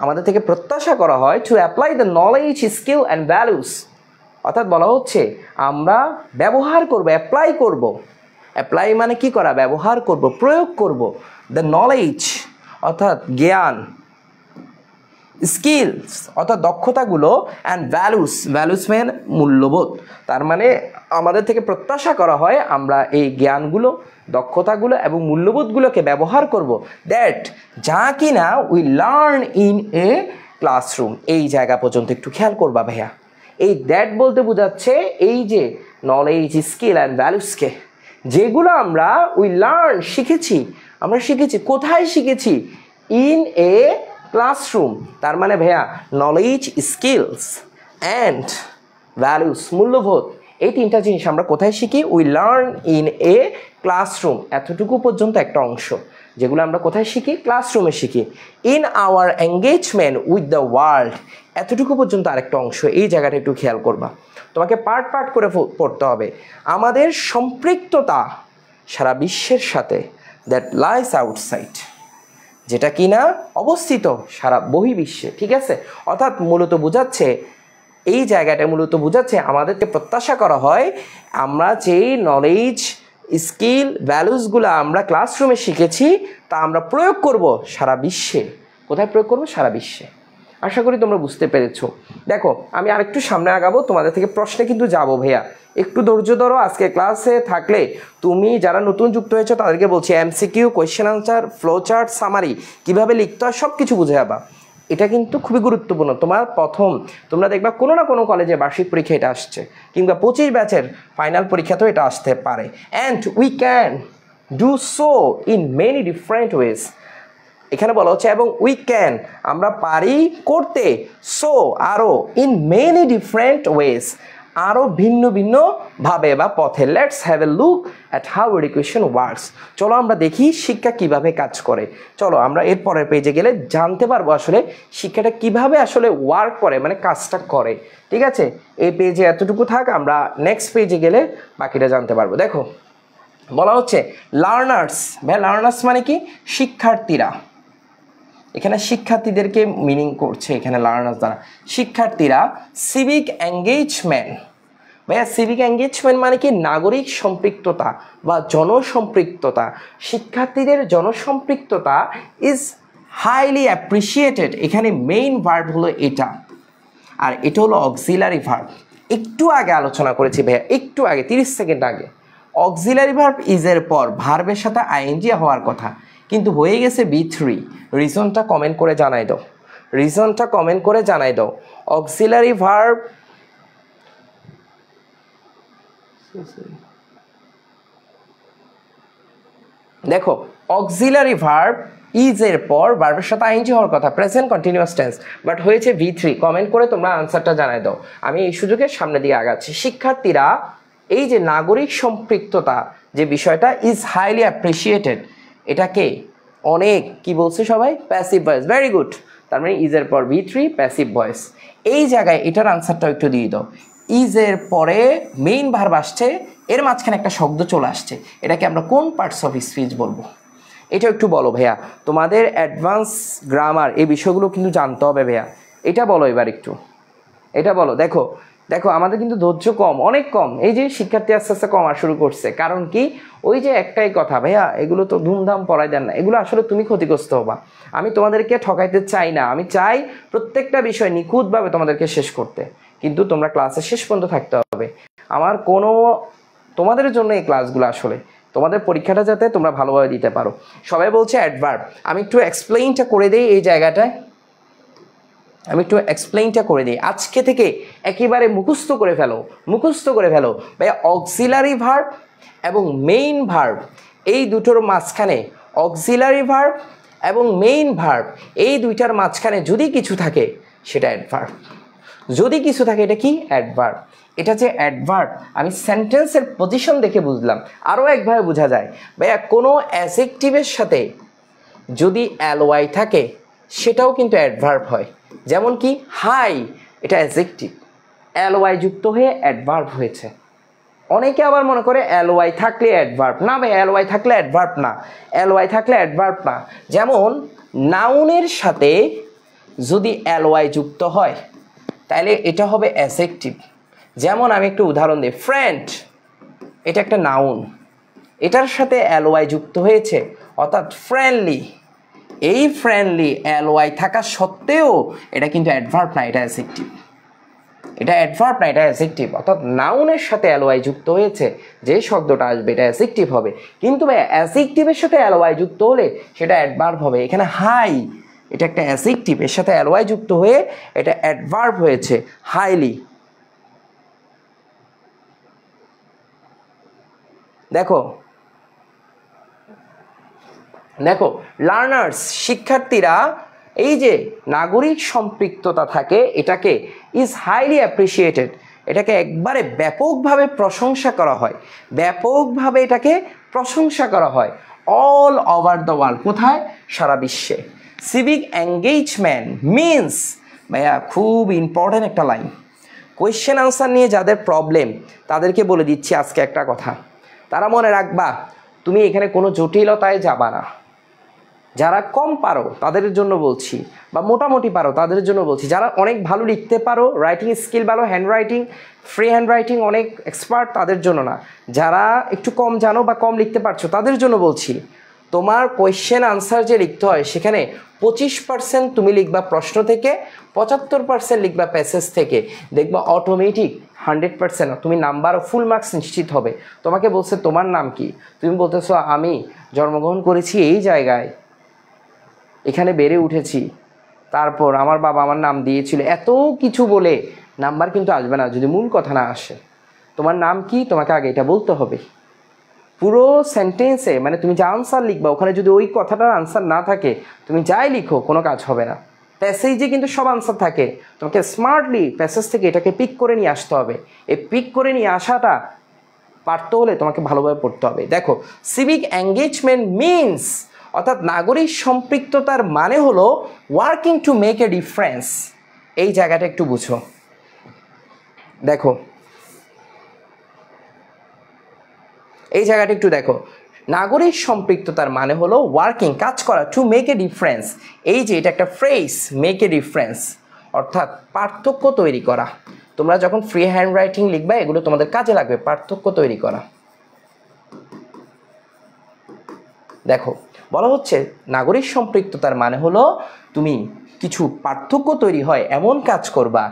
আমাদের থেকে প্রত্যাশা করা হয় to apply the knowledge, skill and values, অর্থাৎ বলা হচ্ছে আমরা ব্যবহার করব, অ্যাপ্লাই করব। অ্যাপ্লাই মানে কি করা? ব্যবহার করব, প্রয়োগ করব। দ্য নলেজ অর্থাৎ জ্ঞান, স্কিলস অর্থাৎ দক্ষতাগুলো, অ্যান্ড ভ্যালুস, ভ্যালুস মানে মূল্যবোধ। তার মানে আমাদের থেকে প্রত্যাশা করা হয় আমরা এই জ্ঞানগুলো, দক্ষতাগুলো এবং মূল্যবোধগুলোকে ব্যবহার করব। দ্যাট যা কিনা we learn in a classroom. এই জায়গা পর্যন্ত একটু খেয়াল করবা ভাইয়া। এই দ্যাট বলতে বোঝাচ্ছে এই যে নলেজ, স্কিল অ্যান্ড ভ্যালুসকে, যেগুলো আমরা শিখেছি, আমরা শিখেছি কোথায় শিখেছি? In a classroom. তার মানে ভাইয়া নলেজ, স্কিলস অ্যান্ড ভ্যালুস, মূল্যবোধ, এই তিনটা জিনিস আমরা কোথায় শিখি? We learn in a classroom. এতটুকু পর্যন্ত একটা অংশ, যেগুলো আমরা কোথায় শিখি? ক্লাসরুমে শিখি। In our engagement with the world, এতটুকু পর্যন্ত আরেকটা অংশ। এই জায়গাটা একটু খেয়াল করবা, তোমাকে পার্ট পার্ট করে পড়তে হবে। আমাদের সম্পৃক্ততা সারা বিশ্বের সাথে, দ্যাট লাইস আউটসাইড, যেটা কিনা অবস্থিত সারা বহির্বিশ্বে, ঠিক আছে? অর্থাৎ মূলত বোঝাচ্ছে, এই জায়গাটা মূলত বোঝাচ্ছে আমাদেরকে প্রত্যাশা করা হয় আমরা যেই নলেজ, স্কিল, ভ্যালুসগুলো আমরা ক্লাসরুমে শিখেছি তা আমরা প্রয়োগ করব সারা বিশ্বে। কোথায় প্রয়োগ করব? সারা বিশ্বে। আশা করি তোমরা বুঝতে পেরেছো। দেখো আমি আরেকটু সামনে আগাবো, তোমাদের থেকে প্রশ্নে কিন্তু যাবো ভাইয়া, একটু ধৈর্য ধরো। আজকে ক্লাসে থাকলে তুমি যারা নতুন যুক্ত হয়েছো তাদেরকে বলছি MCQ, question answer, flow chart, summary কীভাবে লিখতে হয় সব কিছু বুঝে যাবা। এটা কিন্তু খুবই গুরুত্বপূর্ণ। তোমার প্রথম তোমরা দেখবা কোনো না কোনো কলেজে বার্ষিক পরীক্ষা এটা আসছে, কিংবা 25 ব্যাচের ফাইনাল পরীক্ষাতেও এটা আসতে পারে। And we can do so in many different ways. এখানে বলা হচ্ছে এবং উই ক্যান, আমরা পারি করতে, সো আরও, ইন মেনি ডিফারেন্ট ওয়েজ, আরও ভিন্ন ভিন্ন ভাবে বা পথে। Let's have a look at how education works. চলো আমরা দেখি শিক্ষা কিভাবে কাজ করে। চলো আমরা এর পরের পেজে গেলে জানতে পারবো আসলে শিক্ষাটা কিভাবে আসলে ওয়ার্ক করে, মানে কাজটা করে। ঠিক আছে, এই পেজে এতটুকু থাক, আমরা নেক্সট পেজে গেলে বাকিটা জানতে পারবো। দেখো বলা হচ্ছে লার্নার্স। ভাই লার্নার্স মানে কি? শিক্ষার্থীরা। এখানে শিক্ষার্থীদেরকে মিনিং করছে এখানে লার্নার্স দ্বারা। শিক্ষার্থীরা সিভিক এঙ্গেজমেন্ট। ভাইয়া সিভিক এঙ্গেজমেন্ট মানে কি? নাগরিক সম্পৃক্ততা বা জনসম্পৃক্ততা। শিক্ষার্থীদের জনসম্পৃক্ততা ইজ হাইলি অ্যাপ্রিসিয়েটেড। এখানে মেইন ভার্ব হলো এটা, আর এটা হলো অক্সিলারি ভার্ব। একটু আগে আলোচনা করেছি ভাইয়া, একটু আগে 30 সেকেন্ড আগে। অক্সিলারি ভার্ব ইজের পর ভার্বের সাথে আইএনজি হওয়ার কথা, কিন্তু হয়ে গেছে B3। রিজনটা কমেন্ট করে জানাই দাও, রিজনটা কমেন্ট করে জানাই দাও। অক্সিলারি ভার্ব দেখো, অক্সিলারি ভার্ব ইজ এর পর ভার্বের সাথে আইএনজি হওয়ার কথা, প্রেজেন্ট কন্টিনিউয়াস টেন্স, বাট হয়েছে V3। কমেন্ট করে তোমরা আনসারটা জানাই দাও, আমি এই সুযোগে সামনে দিয়ে আগাচ্ছি। শিক্ষার্থীরা এই যে নাগরিক সম্পৃক্ততা যে বিষয়টা, ইজ হাইলি অ্যাপ্রিসিয়েটেড, এটাকে অনেক কি বলছে সবাই? Passive voice. Very good. তার মানে ইজের পর V3, প্যাসিভ ভয়েস। এই জায়গায় এটার আনসারটা একটু দিয়ে দাও। ইজের পরে মেইন ভার্ব আসছে, এর মাঝখানে একটা শব্দ চলে আসছে, এটাকে আমরা কোন পার্টস অফ স্পিচ বলবো? এটা একটু বলো ভাইয়া। তোমাদের অ্যাডভান্স গ্রামার এই বিষয়গুলো কিন্তু জানতে হবে ভাইয়া। এটা বলো এবার একটু, এটা বলো। দেখো দেখো আমাদের কিন্তু ধৈর্য কম, অনেক কম। এই যে শিক্ষার্থী আস্তে আস্তে কমা শুরু করছে, কারণ কি? ওই যে একটাই কথা ভাইয়া, এগুলো তো ধুমধাম পড়াই দেন না, এগুলো আসলে তুমি ক্ষতিগ্রস্ত হবা। আমি তোমাদেরকে ঠকাইতে চাই না, আমি চাই প্রত্যেকটা বিষয় নিখুঁতভাবে তোমাদেরকে শেষ করতে, কিন্তু তোমরা ক্লাসের শেষ পর্যন্ত থাকতে হবে। আমার কোনো তোমাদের জন্য এই ক্লাসগুলো আসলে তোমাদের পরীক্ষাটা যাতে তোমরা ভালোভাবে দিতে পারো। সবাই বলছে অ্যাডভার্ব, আমি একটু এক্সপ্লেইনটা করে দিই এই জায়গাটায়, আমি একটু এক্সপ্লেইনটা করে দিই। আজকে থেকে একেবারে মুখস্থ করে ফেলো, মুখস্থ করে ফেলো ভাইয়া। অক্সিলারি ভার্ব এবং মেইন ভার্ব এই দুটোর মাঝখানে, অক্সিলারি ভার্ব এবং মেইন ভার্ব এই দুইটার মাঝখানে যদি কিছু থাকে সেটা অ্যাডভার্ব। যদি কিছু থাকে এটা কি? অ্যাডভার্ব। এটা যে অ্যাডভার্ব আমি সেন্টেন্সের পজিশন দেখে বুঝলাম। আরও একভাবে বোঝা যায় ভাইয়া, কোনো অ্যাডজেক্টিভের সাথে যদি ly থাকে সেটাও কিন্তু অ্যাডভার্ব হয়। যেমন কি হাই, এটা অ্যাডজেক্টিভ, ly যুক্ত হয়ে অ্যাডভার্ব হয়েছে। অনেকে আবার মনে করে ly থাকলে অ্যাডভার্ব না। ভাই ly থাকলে অ্যাডভার্ব না, ly থাকলে অ্যাডভার্ব না। যেমন নাউনের সাথে যদি ly যুক্ত হয় তাহলে এটা হবে অ্যাডজেক্টিভ। যেমন আমি একটু উদাহরণ দিই, ফ্রেন্ড এটা একটা নাউন, এটার সাথে ly যুক্ত হয়েছে, অর্থাৎ ফ্রেন্ডলি। এই ফ্রেন্ডলি ly থাকা সত্ত্বেও এটা কিন্তু অ্যাডভার্ব না, এটা অ্যাডজেক্টিভ। এটা অ্যাডভার্ব না, এটা অ্যাডজেক্টিভ। অর্থাৎ নাউনের সাথে ly যুক্ত হয়েছে, যে শব্দটা আসবে এটা অ্যাডজেক্টিভ হবে, কিন্তু ভাই অ্যাডজেক্টিভের সাথে ly যুক্ত হলে সেটা অ্যাডভার্ব হবে। এখানে হাই এটা একটা অ্যাডজেক্টিভ, এর সাথে অ্যালওয়াই যুক্ত হয়ে এটা অ্যাডভার্ব হয়েছে, হাইলি। দেখো দেখো লার্নার্স শিক্ষার্থীরা এই যে নাগরিক সম্পৃক্ততা থাকে এটাকে ইজ হাইলি অ্যাপ্রিসিয়েটেড, এটাকে একবারে ব্যাপকভাবে প্রশংসা করা হয়, ব্যাপকভাবে এটাকে প্রশংসা করা হয় অল ওভার দ্য ওয়ার্ল্ড। কোথায়? সারা বিশ্বে। সিভিক এঙ্গেজমেন্ট মিনস, ভাইয়া খুব ইম্পর্টেন্ট একটা লাইন, কোয়েশ্চেন আনসার নিয়ে যাদের প্রবলেম তাদেরকে বলে দিচ্ছি আজকে একটা কথা, তারা মনে রাখবা তুমি এখানে কোনো জটিলতায় যাবা না। যারা কম পারো তাদের জন্য বলছি, বা মোটামুটি পারো তাদের জন্য বলছি, যারা অনেক ভালো লিখতে পারো, রাইটিং স্কিল ভালো, hand writing, free hand writing অনেক এক্সপার্ট, তাদের জন্য না। যারা একটু কম জানো বা কম লিখতে পারছো তাদের জন্য বলছি, তোমার কোয়েশ্চেন আনসার যে লিখতে হয় সেখানে 25% তুমি লিখবা প্রশ্ন থেকে, 75% লিখবা প্যাসেজ থেকে, দেখবা অটোমেটিক 100% তুমি নাম্বার ফুল মার্কস নিশ্চিত হবে। তোমাকে বলছে তোমার নাম কি, তুমি বলতেছো আমি জন্মগ্রহণ করেছি এই জায়গায়, এখানে বেড়ে উঠেছি, তারপর আমার বাবা আমার নাম দিয়েছিল, এত কিছু বলে নাম্বার কিন্তু আসবে না যদি মূল কথা না আসে। তোমার নাম কি তোমাকে আগে এটা বলতে হবে। পুরো সেন্টেন্সে মানে তুমি যে আনসার লিখবা ওখানে যদি ওই কথাটার আনসার না থাকে তুমি যাই লিখো কোনো কাজ হবে না। প্যাসেজে কিন্তু সব আনসার থাকে, তোমাকে স্মার্টলি প্যাসেজ থেকে এটাকে পিক করে নিয়ে আসতে হবে। এই পিক করে নিয়ে আসাটা পারতে হলে তোমাকে ভালোভাবে পড়তে হবে। দেখো সিভিক এঙ্গেজমেন্ট মিনস, অর্থাৎ নাগরিক সম্পৃক্ততার মানে হলো working to make a difference. এই জায়গাটা একটু বুঝো। দেখো এই জায়গাটা একটু দেখো, নাগরিক সম্পৃক্ততার মানে হলো ওয়ার্কিং, কাজ করা, টু মেক এ ডিফারেন্স। এই যে এটা একটা ফ্রেজ, মেক এ ডিফারেন্স, অর্থাৎ পার্থক্য তৈরি করা। তোমরা যখন ফ্রি হ্যান্ড রাইটিং লিখবে এগুলো তোমাদের কাজে লাগবে, পার্থক্য তৈরি করা। দেখো বলা হচ্ছে নাগরিক সম্পৃক্ততার মানে হলো তুমি কিছু পার্থক্য তৈরি হয় এমন কাজ করবা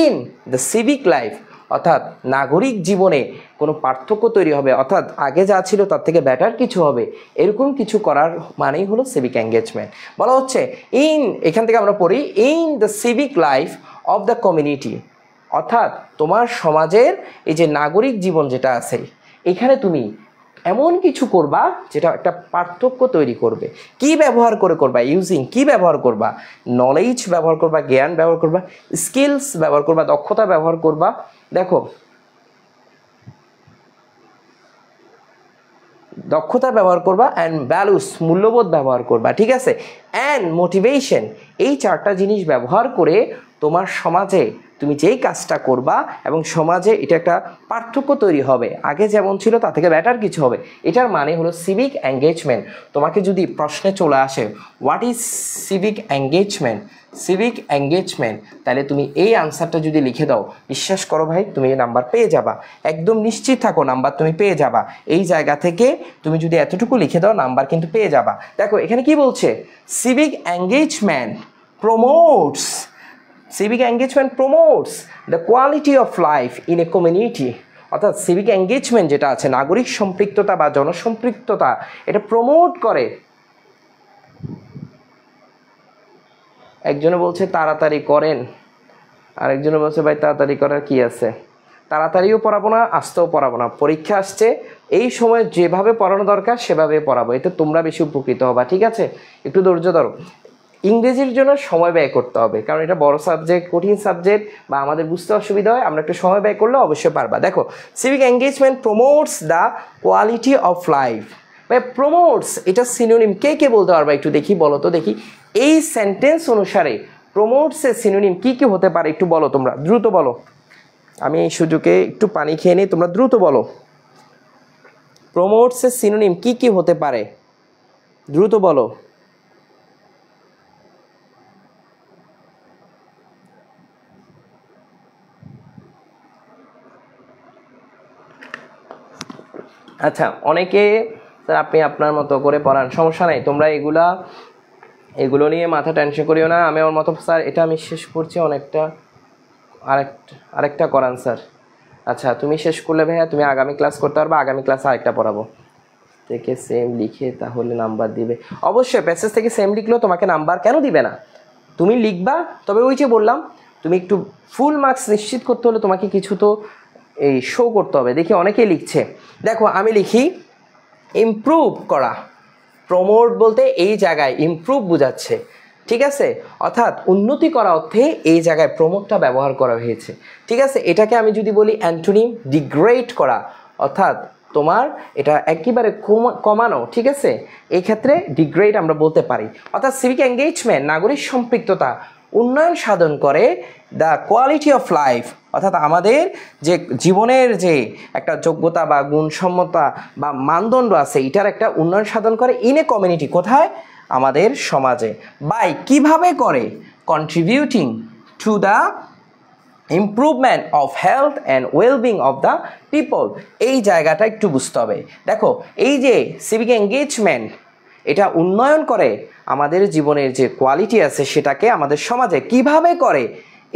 ইন দ্য সিভিক লাইফ, অর্থাৎ নাগরিক জীবনে কোনো পার্থক্য তৈরি হবে, অর্থাৎ আগে যা ছিল তার থেকে বেটার কিছু হবে, এরকম কিছু করার মানেই হলো সিভিক এঙ্গেজমেন্ট। বলা হচ্ছে এখান থেকে আমরা পড়ি in the civic life of the community, অর্থাৎ তোমার সমাজের এই যে নাগরিক জীবন যেটা আছে এখানে তুমি এমন কিছু করবা যেটা একটা পার্থক্য তৈরি করবে। কি ব্যবহার করে করবা? ইউজিং, কি ব্যবহার করবা? নলেজ ব্যবহার করবা, জ্ঞান ব্যবহার করবা, স্কিলস ব্যবহার করবা, দক্ষতা ব্যবহার করবা। দেখো দক্ষতা ব্যবহার করবা, অ্যান্ড ভ্যালুস, মূল্যবোধ ব্যবহার করবা, ঠিক আছে, অ্যান্ড মোটিভেশন। এই চারটা জিনিস ব্যবহার করে তোমার সমাজে তুমি যেই কাজটা করবা এবং সমাজে এটা একটা পার্থক্য তৈরি হবে, আগে যেমন ছিল তা থেকে বেটার কিছু হবে, এটার মানে হলো সিভিক এঙ্গেজমেন্ট। তোমাকে যদি প্রশ্নে চলে আসে what is civic engagement, civic engagement, তাহলে তুমি এই আনসারটা যদি লিখে দাও, বিশ্বাস করো ভাই তুমি নাম্বার পেয়ে যাবা, একদম নিশ্চিত থাকো নাম্বার তুমি পেয়ে যাবা। এই জায়গা থেকে তুমি যদি এতটুকু লিখে দাও নাম্বার কিন্তু পেয়ে যাবা। দেখো এখানে কি বলছে, civic engagement promotes, civic engagement promotes the quality of life in a community, অর্থাৎ সিভিক এঙ্গেজমেন্ট যেটা আছে নাগরিক সম্পৃক্ততা বা জনসম্পৃক্ততা, এটা প্রমোট করে। একজনে বলছে তাড়াতাড়ি করেন, আরেকজনে বলছে ভাই তাড়াতাড়ি করার কি আছে, তাড়াতাড়িও পড়াবো না আস্তেও পড়াবো না, পরীক্ষা আসছে এই সময় যেভাবে পড়ানো দরকার সেভাবে পড়াবো, এতে তোমরা বেশি উপকৃত হবা, ঠিক আছে, একটু ধৈর্য ধরো। ইংরেজির জন্য সময় ব্যয় করতে হবে, কারণ এটা বড় সাবজেক্ট, কঠিন সাবজেক্ট, বা আমাদের বুঝতে অসুবিধা হয়, আমরা একটু সময় ব্যয় করলে অবশ্যই পারবা। দেখো civic engagement promotes the quality of life, ভাই প্রমোটস এটা সিনোনিম কে কে বলতে পারবা একটু দেখি, বলো তো দেখি এই সেন্টেন্স অনুসারে প্রমোটসের সিনোনিম কি কি হতে পারে একটু বলো, তোমরা দ্রুত বলো, আমি এই সুযোগে একটু পানি খেয়ে নিই, তোমরা দ্রুত বলো প্রমোটসের সিনোনিম কি কি হতে পারে, দ্রুত বলো। আচ্ছা অনেকে স্যার আপনি আপনার মতো করে পড়ান, সমস্যা নাই, তোমরা এগুলো নিয়ে মাথা টেনশন করিও না, আমি আমার মতো স্যার এটা আমি শেষ করছি, অনেকটা আরেকটা করান স্যার। আচ্ছা তুমি শেষ করলে ভাইয়া তুমি আগামী ক্লাস করতে পারবা, আগামী ক্লাসে আরেকটা পড়াবো। থেকে সেম লিখে তাহলে নাম্বার দিবে, অবশ্যই প্যাসেজ থেকে সেম লিখলেও তোমাকে নাম্বার কেন দিবে না, তুমি লিখবা, তবে ওই যে বললাম তুমি একটু ফুল মার্কস নিশ্চিত করতে হলে তোমাকে কিছু তো এই শো করতে হবে। দেখি অনেকেই লিখছে, দেখো আমি লিখি ইমপ্রুভ করা, প্রমোট বলতে এই জায়গায় ইমপ্রুভ বোঝাচ্ছে, ঠিক আছে, অর্থাৎ উন্নতি করা অর্থে এই জায়গায় প্রমোটটা ব্যবহার করা হয়েছে, ঠিক আছে। এটাকে আমি যদি বলি অ্যান্টোনিম ডিগ্রেড করা, অর্থাৎ তোমার এটা একেবারে কমানো, ঠিক আছে, এই ক্ষেত্রে ডিগ্রেড আমরা বলতে পারি। অর্থাৎ সিভিক এঙ্গেজমেন্ট নাগরিক সম্পৃক্ততা উন্নয়ন সাধন করে দ্য কোয়ালিটি অফ লাইফ, অর্থাৎ আমাদের যে জীবনের যে একটা যোগ্যতা বা গুণসম্মতা বা মানদণ্ড আছে এটার একটা উন্নয়ন সাধন করে ইন এ কমিউনিটি, কোথায়, আমাদের সমাজে। বাই কিভাবে করে, contributing to the improvement of health and wellbeing of the people, এই জায়গাটা একটু বুঝতে হবে। দেখো এই যে সিভিক এঙ্গেজমেন্ট এটা উন্নয়ন করে আমাদের জীবনের যে কোয়ালিটি আছে সেটাকে আমাদের সমাজে কিভাবে করে,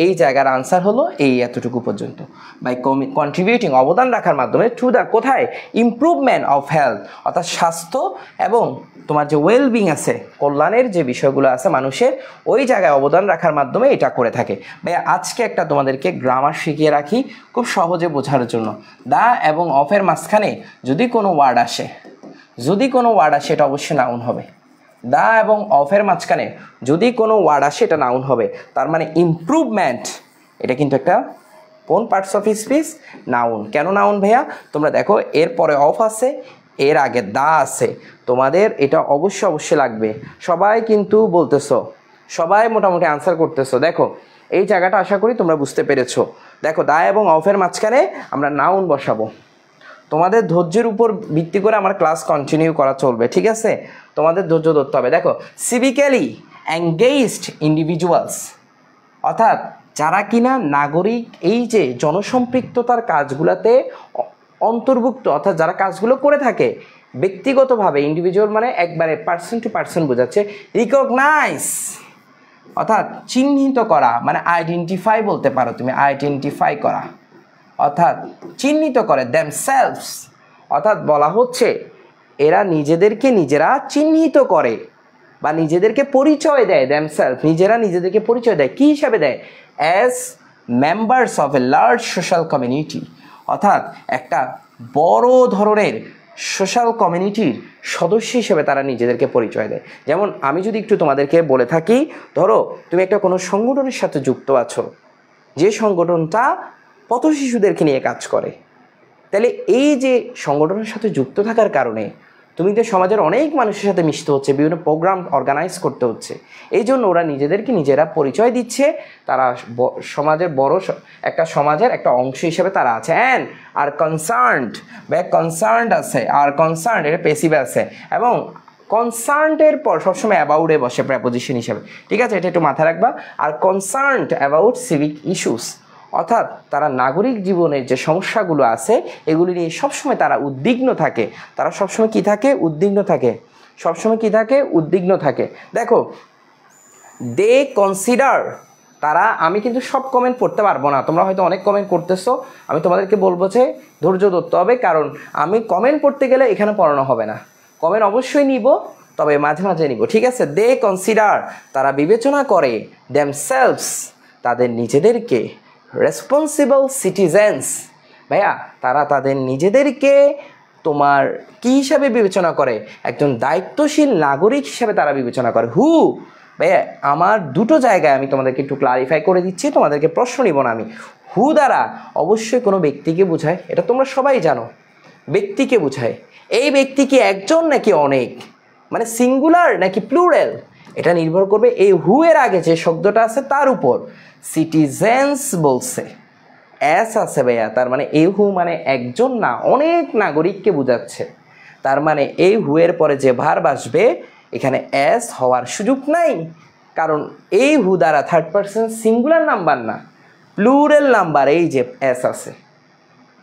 এই জায়গার আনসার হলো এই এতটুকু পর্যন্ত। বাই কন্ট্রিবিউটিং অবদান রাখার মাধ্যমে টু দ্য কোথায়, ইমপ্রুভমেন্ট অফ হেলথ, অর্থাৎ স্বাস্থ্য এবং তোমার যে ওয়েলবিং আছে কল্যাণের যে বিষয়গুলো আছে মানুষের, ওই জায়গায় অবদান রাখার মাধ্যমে এটা করে থাকে। ভাই আজকে একটা তোমাদেরকে গ্রামার শিখিয়ে রাখি খুব সহজে বোঝার জন্য। দা এবং অফের মাঝখানে যদি কোনো ওয়ার্ড আসে, এটা অবশ্যই নাউন হবে। দা এবং অফের মাঝখানে যদি কোনো ওয়ার্ড আসে এটা নাউন হবে। তার মানে ইমপ্রুভমেন্ট এটা কিন্তু একটা কোন পার্টস অফ স্পিচ, নাউন। কেন নাউন ভাইয়া, তোমরা দেখো এরপরে অফ আছে, এর আগে দা আছে, তোমাদের এটা অবশ্যই লাগবে। সবাই কিন্তু বলতেছো, সবাই মোটামুটি আনসার করতেছো। দেখো এই জায়গাটা আশা করি তোমরা বুঝতে পেরেছো। দেখো দা এবং অফের মাঝখানে আমরা নাউন বসাবো। তোমাদের ধৈর্যের উপর ভিত্তি করে আমার ক্লাস কন্টিনিউ করা চলবে, ঠিক আছে, তোমাদের ধৈর্য ধরতে হবে। দেখো সিভিক্যালি এঙ্গেজড ইন্ডিভিজুয়ালস, অর্থাৎ যারা কিনা নাগরিক এই যে জনসম্পৃক্ততার কাজগুলোতে অন্তর্ভুক্ত, অর্থাৎ যারা কাজগুলো করে থাকে ব্যক্তিগতভাবে, ইন্ডিভিজুয়াল মানে একবারে পার্সন টু পার্সন বোঝাচ্ছে। রিকগনাইজ অর্থাৎ চিহ্নিত করা, মানে আইডেন্টিফাই বলতে পারো তুমি, আইডেন্টিফাই করা অর্থাৎ চিহ্নিত করে। themselves অর্থাৎ বলা হচ্ছে এরা নিজেদেরকে নিজেরা চিহ্নিত করে বা নিজেদেরকে পরিচয় দেয়। themselves নিজেরা নিজেদেরকে পরিচয় দেয়, কী হিসাবে দেয়, as members of a large social community, অর্থাৎ একটা বড় ধরনের সোশ্যাল কমিউনিটির সদস্য হিসেবে তারা নিজেদেরকে পরিচয় দেয়। যেমন আমি যদি একটু তোমাদেরকে বলে থাকি, ধরো তুমি একটা কোনো সংগঠনের সাথে যুক্ত আছো, যে সংগঠনটা পথ শিশুদেরকে নিয়ে কাজ করে, তাহলে এই যে সংগঠনের সাথে যুক্ত থাকার কারণে তুমি তো সমাজের অনেক মানুষের সাথে মিশতে হচ্ছে, বিভিন্ন প্রোগ্রাম অর্গানাইজ করতে হচ্ছে, এই জন্য ওরা নিজেদেরকে নিজেরা পরিচয় দিচ্ছে, তারা সমাজের বড় একটা সমাজের একটা অংশ হিসেবে তারা আছে। অ্যান্ড আর কনসার্নড বা কনসার্নড আছে, আর কনসার্নড এটা পেসিভ আছে, এবং কনসার্নডের পর সবসময় অ্যাবাউটে বসে প্রেপোজিশন হিসেবে, ঠিক আছে, এটা একটু মাথায় রাখবা। আর কনসার্নড অ্যাবাউট সিভিক ইস্যুস, অর্থাৎ তারা নাগরিক জীবনের যে সমস্যাগুলো আছে এগুলি নিয়ে সবসময় তারা উদ্বিগ্ন থাকে। তারা সবসময় কী থাকে, উদ্বিগ্ন থাকে, সবসময় কী থাকে, উদ্বিগ্ন থাকে। দেখো দে কনসিডার, তারা, আমি কিন্তু সব কমেন্ট পড়তে পারবো না, তোমরা হয়তো অনেক কমেন্ট করতেছো, আমি তোমাদেরকে বলবো যে ধৈর্য ধরতে হবে, কারণ আমি কমেন্ট পড়তে গেলে এখানে পড়ানো হবে না। কমেন্ট অবশ্যই নিব, তবে মাঝে মাঝে নিব, ঠিক আছে। দে কনসিডার তারা বিবেচনা করে, themselves তাদের নিজেদেরকে, রেসপন্সিবল সিটিজেন্স ভাইয়া তারা তাদের নিজেদেরকে তোমার কি হিসাবে বিবেচনা করে, একজন দায়িত্বশীল নাগরিক হিসাবে তারা বিবেচনা করে। হু ভাইয়া আমার দুটো জায়গায় আমি তোমাদেরকে একটু ক্লারিফাই করে দিচ্ছি, তোমাদেরকে প্রশ্ন নিব না আমি। হু দ্বারা অবশ্যই কোনো ব্যক্তিকে বোঝায়, এটা তোমরা সবাই জানো, ব্যক্তিকে বোঝায়। এই ব্যক্তি কি একজন নাকি অনেক, মানে সিঙ্গুলার নাকি প্লুরাল, এটা নির্ভর করবে এই হু এর আগে যে শব্দটা আছে তার উপর। সিটিজেন্স বলছে, এস আছে ভাইয়া, তার মানে এই হু মানে একজন না অনেক নাগরিককে বোঝাচ্ছে। তার মানে এই হু এর পরে যে ভার্ব আসবে এখানে এস হওয়ার সুযোগ নাই, কারণ এই হু দ্বারা থার্ড পারসন সিঙ্গুলার নাম্বার না, প্লুরাল নাম্বার, এই যে এস আছে।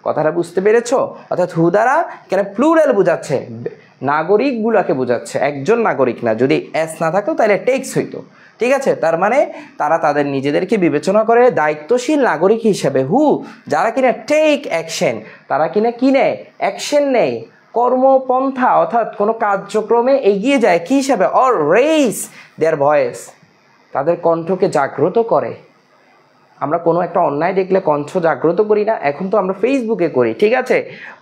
কথাটা বুঝতে পেরেছো? অর্থাৎ হু দ্বারা এখানে প্লুরাল বোঝাচ্ছে, নাগরিকগুলোকে বোঝাচ্ছে, একজন নাগরিক না। যদি এস না থাকতো তাহলে টেক্স হইতো, ঠিক আছে। তার মানে তারা তাদের নিজেদেরকে বিবেচনা করে দায়িত্বশীল নাগরিক হিসেবে। হু যারা কিনা টেক অ্যাকশন, তারা কিনা কি নেয়, অ্যাকশন নেয়, কর্মপন্থা অর্থাৎ কোনো কার্যক্রমে এগিয়ে যায়, কি হিসাবে, অর রেইজ দেয়ার ভয়েস, তাদের কণ্ঠকে জাগ্রত করে। আমরা কোনো একটা অন্যায় দেখলে কণ্ঠ জাগ্রত করি না, এখন তো আমরা ফেসবুকে করি, ঠিক আছে,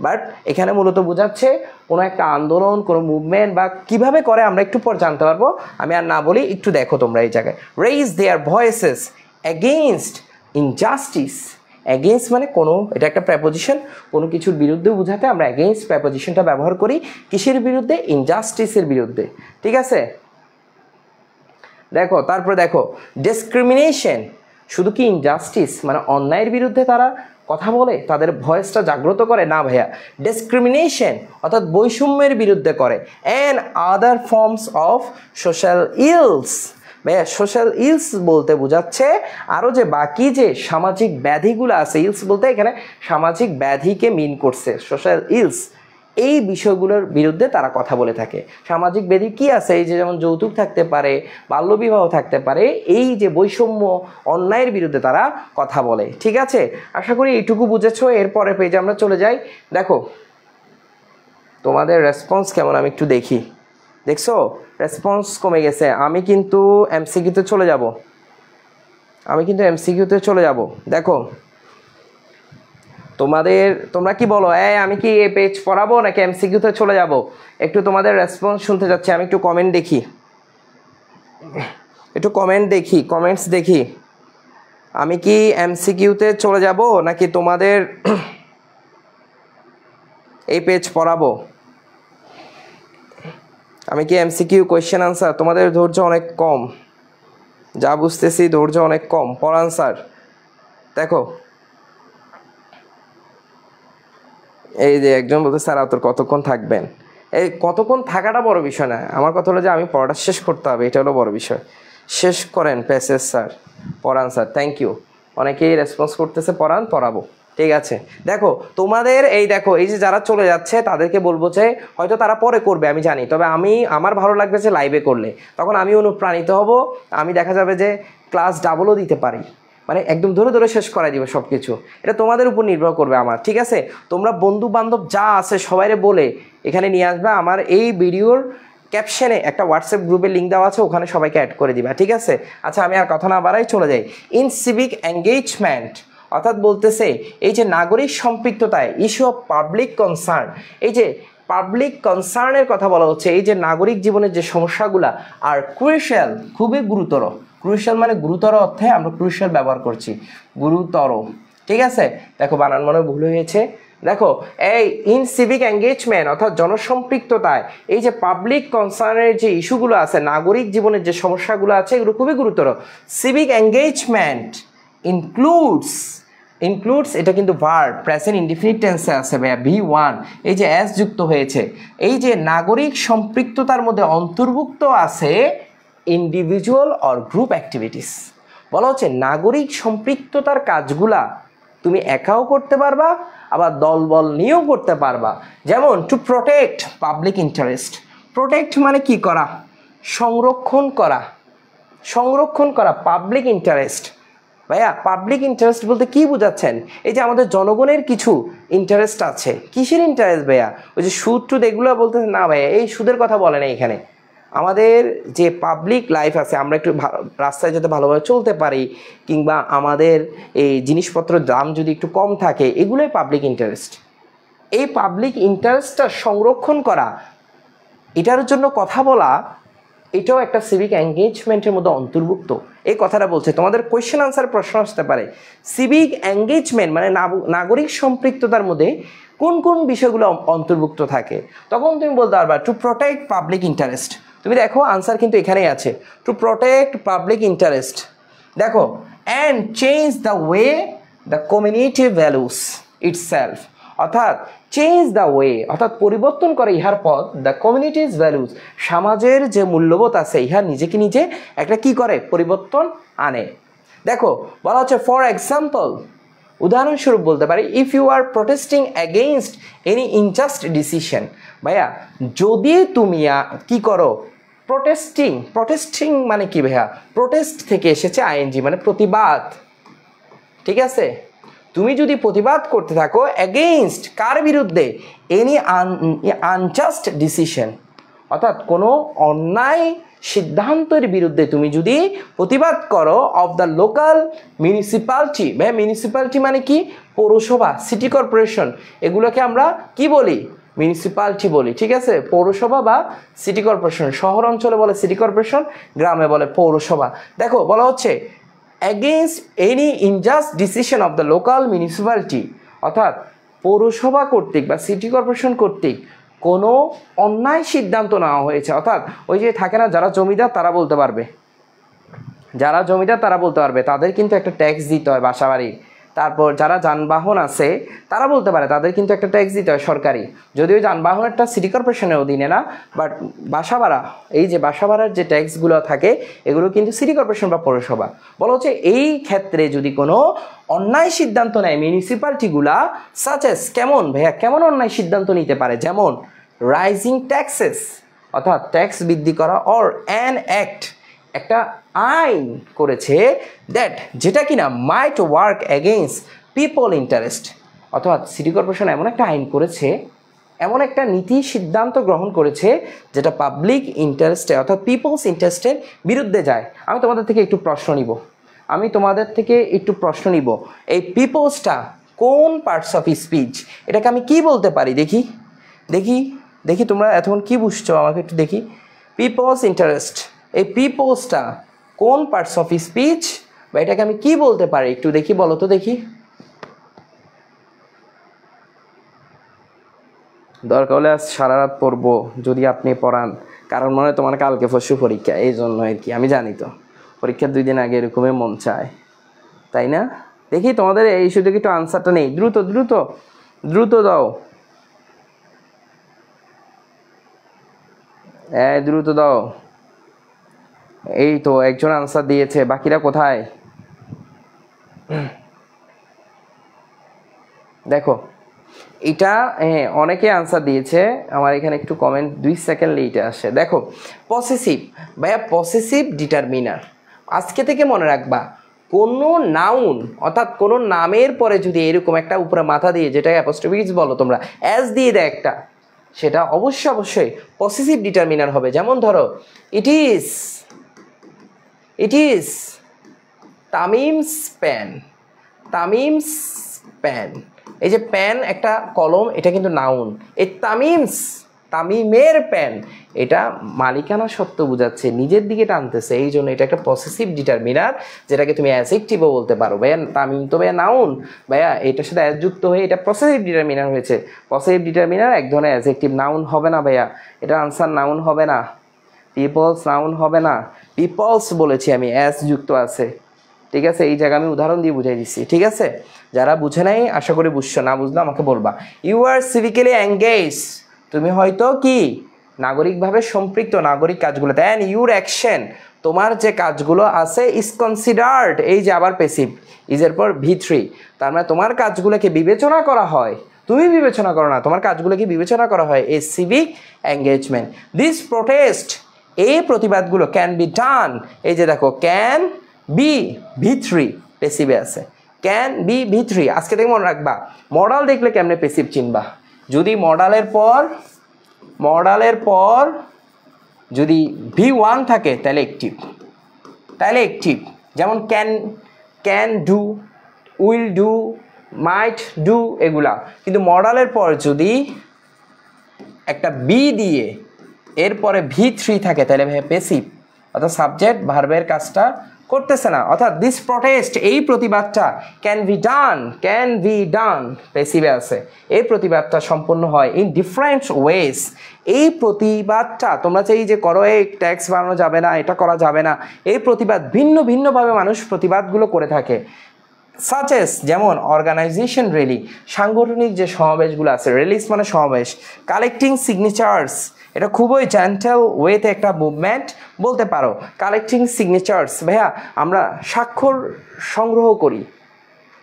বাট এখানে মূলত বোঝাচ্ছে কোনো একটা আন্দোলন, কোনো মুভমেন্ট বা কিভাবে করে আমরা একটু পর জানতে পারবো। আমি আর না বলি, একটু দেখো তোমরা এই জায়গায়, raise their voices against injustice. Against মানে কোনো, এটা একটা প্রেপোজিশন, কোনো কিছুর বিরুদ্ধে বোঝাতে আমরা এগেইনস্ট প্রেপোজিশনটা ব্যবহার করি। কিসের বিরুদ্ধে? ইনজাস্টিসের বিরুদ্ধে, ঠিক আছে। দেখো তারপরে দেখো ডিসক্রিমিনেশন, শুধু কি ইনজাস্টিস মানে অন্যায়ের বিরুদ্ধে তারা কথা বলে, তাদের ভয়েসটা জাগ্রত করে? না ভাইয়া, ডিসক্রিমিনেশন অর্থাৎ বৈষম্যের বিরুদ্ধে করে। And other forms of social else. ভাইয়া সোশ্যাল ইলস বলতে বোঝাচ্ছে আরও যে বাকি যে সামাজিক ব্যাধিগুলো আছে, ইলস বলতে এখানে সামাজিক ব্যাধিকে মিন করছে, সোশ্যাল ইলস, এই বিষয়গুলোর বিরুদ্ধে তারা কথা বলে থাকে। সামাজিক ব্যাধি কি আছে? এই যে যেমন যৌতুক থাকতে পারে, বাল্যবিবাহ থাকতে পারে, এই যে বৈষম্য অন্যায়ের বিরুদ্ধে তারা কথা বলে, ঠিক আছে। আশা করি এইটুকু বুঝেছো। এরপরে পেজে আমরা চলে যাই। দেখো তোমাদের রেসপন্স কেমন আমি একটু দেখি। দেখছো রেসপন্স কমে গেছে। আমি কিন্তু এমসিকিউতে চলে যাব, দেখো তোমরা কি বলো, আমি কি এই পেজ পড়াবো নাকি এমসিকিউতে চলে যাব? একটু তোমাদের রেসপন্স শুনতে যাচ্ছি। আমি একটু কমেন্টস দেখি। আমি কি এমসিকিউতে চলে যাব নাকি তোমাদের এই পেজ পড়াবো? আমি কি এমসিকিউ কোয়েশ্চেন আনসার? তোমাদের ধৈর্য অনেক কম, যা বুঝতেছি ধৈর্য অনেক কম। পড় আনসার। দেখো এই যে একজন বলতে, স্যার তোর কতক্ষণ থাকবেন? এই কতক্ষণ থাকাটা বড় বিষয় না, আমার কথা হলো যে আমি পড়াটা শেষ করতে হবে, এটা হলো বড় বিষয়। শেষ করেন প্যাসেজ স্যার, পড়ান স্যার। থ্যাংক ইউ, অনেকেই রেসপন্স করতেছে, পড়াবো, ঠিক আছে। দেখো তোমাদের দেখো এই যে যারা চলে যাচ্ছে তাদেরকে বলবো যে হয়তো তারা পরে করবে আমি জানি, তবে আমার ভালো লাগবে যে লাইভে করলে, তখন আমি অনুপ্রাণিত হব। আমি দেখা যাবে যে ক্লাস ডাবলও দিতে পারি, মানে একদম ধরে শেষ করাই দিব সব কিছু। এটা তোমাদের উপর নির্ভর করবে আমার, ঠিক আছে। তোমরা বন্ধু বান্ধব যা আছে সবাইরে বলে এখানে নিয়ে আসবে। আমার এই ভিডিওর ক্যাপশনে একটা হোয়াটসঅ্যাপ গ্রুপের লিঙ্ক দেওয়া আছে, ওখানে সবাইকে অ্যাড করে দিবা, ঠিক আছে। আচ্ছা আমি আর কথা না বাড়াই চলে যাই। ইন সিভিক এঙ্গেজমেন্ট অর্থাৎ বলতেছে এই যে নাগরিক সম্পৃক্ততায়, ইস্যু অফ পাবলিক কনসার্ন, এই যে পাবলিক কনসার্নের কথা বলা হচ্ছে, এই যে নাগরিক জীবনের যে সমস্যাগুলা আর ক্রুশিয়াল, খুবই গুরুতর। ক্রুশিয়াল মানে গুরুতর অর্থে আমরা ক্রুশিয়াল ব্যবহার করছি, গুরুতর, ঠিক আছে। দেখো বানান মনে ভুল হয়েছে। দেখো এই ইন সিভিক এঙ্গেজমেন্ট অর্থাৎ জনসম্পৃক্ততায় এই যে পাবলিক কনসার্নের যে ইস্যুগুলো আছে, নাগরিক জীবনের যে সমস্যাগুলো আছে, এগুলো খুবই গুরুতর। সিভিক এঙ্গেজমেন্ট ইনক্লুডস এটা কিন্তু ভার্ব, প্রেজেন্ট ইনডিফিনিট টেন্সে আছে ভাইয়া, V1, এই যে এস যুক্ত হয়েছে। এই যে নাগরিক সম্পৃক্ততার মধ্যে অন্তর্ভুক্ত আছে ইন্ডিভিজুয়াল অর গ্রুপ অ্যাক্টিভিটিস। বলা হচ্ছে নাগরিক সম্পৃক্ততার কাজগুলা তুমি একাও করতে পারবা, আবার দলবল নিয়েও করতে পারবা। যেমন to protect public interest. Protect মানে কি করা? সংরক্ষণ করা পাবলিক ইন্টারেস্ট। ভাইয়া পাবলিক ইন্টারেস্ট বলতে কি বোঝাচ্ছেন? এই যে আমাদের জনগণের কিছু ইন্টারেস্ট আছে। কিসের ইন্টারেস্ট ভাইয়া? ওই যে সুদ টুদ এগুলো বলতে না ভাইয়া, এই সুদের কথা বলে না এখানে। আমাদের যে পাবলিক লাইফ আছে, আমরা একটু রাস্তায় যাতে ভালোভাবে চলতে পারি, কিংবা আমাদের এই জিনিসপত্রের দাম যদি একটু কম থাকে, এগুলোই পাবলিক ইন্টারেস্ট। এই পাবলিক ইন্টারেস্টটা সংরক্ষণ করা, এটার জন্য কথা বলা, এটাও একটা সিভিক এঙ্গেজমেন্টের মধ্যে অন্তর্ভুক্ত। এই কথাটা বলছে। তোমাদের কোয়েশ্চেন আনসার প্রশ্ন আসতে পারে, সিভিক এঙ্গেজমেন্ট মানে নাগরিক সম্পৃক্ততার মধ্যে কোন কোন বিষয়গুলো অন্তর্ভুক্ত থাকে, তখন তুমি বলতে পারবা টু প্রোটেক্ট পাবলিক ইন্টারেস্ট। তুমি দেখো আনসার কিন্তু এখানেই আছে, টু প্রোটেক্ট পাবলিক ইন্টারেস্ট। দেখো and change the way the community values itself, অর্থাৎ চেঞ্জ দ্য ওয়ে অর্থাৎ পরিবর্তন করে ইহার পথ, দ্য কমিউনিটিজ ভ্যালুস সমাজের যে মূল্যবোধ আছে, ইহা নিজেকে নিজে একটা কি করে? পরিবর্তন আনে। দেখো বলা হচ্ছে ফর এক্সাম্পল, উদাহরণস্বরূপ বলতে পারি, if you are protesting against any unjust decision. ভাইয়া যদি তুমি কি করো? প্রোটেস্টিং মানে কি ভাইয়া? প্রোটেস্ট থেকে এসেছে আইএনজি মানে প্রতিবাদ, ঠিক আছে। তুমি যদি প্রতিবাদ করতে থাকো এগেইনস্ট কার বিরুদ্ধে? এনি আনজাস্ট ডিসিশন, অর্থাৎ কোনো অন্যায় সিদ্ধান্তের বিরুদ্ধে তুমি যদি প্রতিবাদ করো অফ দ্য লোকাল মিউনিসিপ্যালিটি, ভাই মিউনিসিপ্যালিটি মানে কি? পৌরসভা, সিটি কর্পোরেশন, এগুলোকে আমরা কি বলি? মিউনিসিপ্যালিটি বলি, ঠিক আছে? পৌরসভা বা সিটি কর্পোরেশন, শহর অঞ্চলে বলে সিটি কর্পোরেশন, গ্রামে বলে পৌরসভা। দেখো বলা হচ্ছে against any unjust decision of the local municipality, অর্থাৎ পৌরসভা কর্তৃক বা সিটি কর্পোরেশন কর্তৃক কোনো অন্যায় সিদ্ধান্ত নেওয়া হয়েছে। অর্থাৎ ওই যে থাকে না, যারা জমিদার তারা বলতে পারবে, যারা জমিদার তারা বলতে পারবে, তাদের কিন্তু একটা ট্যাক্স দিতে হয় বাসা বাড়ির। তারপর যারা যানবাহন আছে তারা বলতে পারে, তাদের কিন্তু একটা ট্যাক্স দিতে হয় সরকারি, যদিও যানবাহনেরটা সিটি কর্পোরেশনের অধীনে না, বাট বাসা ভাড়া, এই যে বাসা ভাড়ার যে ট্যাক্সগুলো থাকে এগুলো কিন্তু সিটি কর্পোরেশন বা পৌরসভা। বলা হচ্ছে এই ক্ষেত্রে যদি কোনো অন্যায় সিদ্ধান্ত নেয় মিউনিসিপ্যালিটিগুলা, সাচেস কেমন ভাইয়া, কেমন অন্যায় সিদ্ধান্ত নিতে পারে? যেমন রাইজিং ট্যাক্সেস, অর্থাৎ ট্যাক্স বৃদ্ধি করা, অর অ্যান অ্যাক্ট, একটা আইন করেছে দ্যাট, যেটা কিনা মাইট ওয়ার্ক এগেইনস্ট পিপল ইন্টারেস্ট, অর্থাৎ সিটি কর্পোরেশন এমন একটা আইন করেছে, এমন একটা নীতি সিদ্ধান্ত গ্রহণ করেছে যেটা পাবলিক ইন্টারেস্টে অর্থাৎ পিপলস ইন্টারেস্টের বিরুদ্ধে যায়। আমি তোমাদের থেকে একটু প্রশ্ন নিব, এই পিপলসটা কোন পার্টস অফ স্পিচ? এটাকে আমি কি বলতে পারি? দেখি তোমরা এতক্ষণ কি বুঝছো আমাকে একটু দেখি। পিপলস ইন্টারেস্ট, এই পিপলসটা কোন পার্টস অফ স্পিচ, বা এটাকে আমি কি বলতে পারি? একটু দেখি, বলো তো দেখি। দরকার হলে আজ সারা রাত পড়বো যদি আপনি পড়ান, কারণ মনে হয় তোমার কালকে পরশু পরীক্ষা, এই জন্য আর কি। আমি জানি তো পরীক্ষার 2 দিন আগে এরকমই মন চায়, তাই না? দেখি তোমাদের এই ইস্যু থেকে একটু আনসারটা নেই, দ্রুত দাও, দ্রুত দাও। এই তো একজন আনসার দিয়েছে, বাকিরা কোথায়? দেখো এটা অনেকে আনসার দিয়েছে, আমার এখানে একটু কমেন্ট 2 সেকেন্ড লেটে আসে। দেখো পসেসিভ, ভাইয়া পসেসিভ ডিটারমিনার, আজকে থেকে মনে রাখবা, কোনো নাউন অর্থাৎ কোনো নামের পরে যদি এরকম একটা উপরে মাথা দিয়ে, যেটা অ্যাপোস্ট্রফিস বলো তোমরা, অ্যাজ দিয়ে দেয় একটা, সেটা অবশ্যই পসেসিভ ডিটারমিনার হবে। যেমন ধরো ইট ইজ তামিমস পেন, এই যে পেন একটা কলম, এটা কিন্তু নাউন। এই তামিমের পেন, এটা মালিকানা সত্ত্ব বোঝাচ্ছে, নিজের দিকে টানতেছে, এই জন্য এটা একটা পসেসিভ ডিটারমিনার, যেটাকে তুমি অ্যাডজেক্টিভও বলতে পারো। ভাইয়া তামিম তো ভাইয়া নাউন, ভাইয়া এটার সাথে অ্যাজ যুক্ত হয়ে এটা পসেসিভ ডিটারমিনার হয়েছে। পসেসিভ ডিটারমিনার এক ধরনের অ্যাডজেক্টিভ, নাউন হবে না ভাইয়া, এটা আনসার নাউন হবে না, পিপলস নাউন হবে না, পিপলস বলেছি আমি, অ্যাজ যুক্ত আছে, ঠিক আছে? এই জায়গায় আমি উদাহরণ দিয়ে বুঝাই দিচ্ছি, ঠিক আছে? যারা বুঝে নাই আশা করি বুঝছো, না বুঝলে আমাকে বলবা। ইউ আর সিভিক্যালি এঙ্গেজ, তুমি হয়তো কি নাগরিকভাবে সম্পৃক্ত নাগরিক কাজগুলোতে, অ্যান্ড ইউর অ্যাকশন, তোমার যে কাজগুলো আছে, ইজ কনসিডার্ড, এই যে আবার পেসিভ, ইজের পর V3, তার মানে তোমার কাজগুলোকে বিবেচনা করা হয়, তুমি বিবেচনা করো না, তোমার কাজগুলোকে বিবেচনা করা হয় এ সিভিক এঙ্গেজমেন্ট। দিস প্রোটেস্ট, এই প্রতিবাদগুলো ক্যান বি ডান, এই যে দেখো ক্যান বি V3 পেসিভে আছে, ক্যান বি V3। আজকে থেকে মনে রাখবা, মডাল দেখলে কেমনে পেসিভ চিনবা? যদি মডালের পর যদি V1 থাকে তাহলে অ্যাক্টিভ, যেমন can do, will do, might do, এগুলা। কিন্তু মডালের পর যদি একটা বি দিয়ে এরপরে V3 থাকে তাহলে পেসিভ, অর্থাৎ সাবজেক্ট ভার্বের কাজটা করতেছে না। অর্থাৎ দিস প্রোটেস্ট, এই প্রতিবাদটা, ক্যান বি ডান পেসিভে আছে, এই প্রতিবাদটা সম্পন্ন হয় ইন ডিফারেন্ট ওয়েজ। এই প্রতিবাদটা তোমরা চাই যে করো, এই ট্যাক্স বাড়ানো যাবে না, এটা করা যাবে না, এই প্রতিবাদ ভিন্নভাবে মানুষ প্রতিবাদগুলো করে থাকে। সাচেস যেমন অর্গানাইজেশন র্যালি, সাংগঠনিক যে সমাবেশগুলো আছে, র্যালিস মানে সমাবেশ, কালেক্টিং সিগনেচার্স, এটা খুবই জেন্টাল ওয়েতে একটা মুভমেন্ট বলতে পারো। কালেক্টিং সিগনেচার্স, ভাইয়া আমরা স্বাক্ষর সংগ্রহ করি,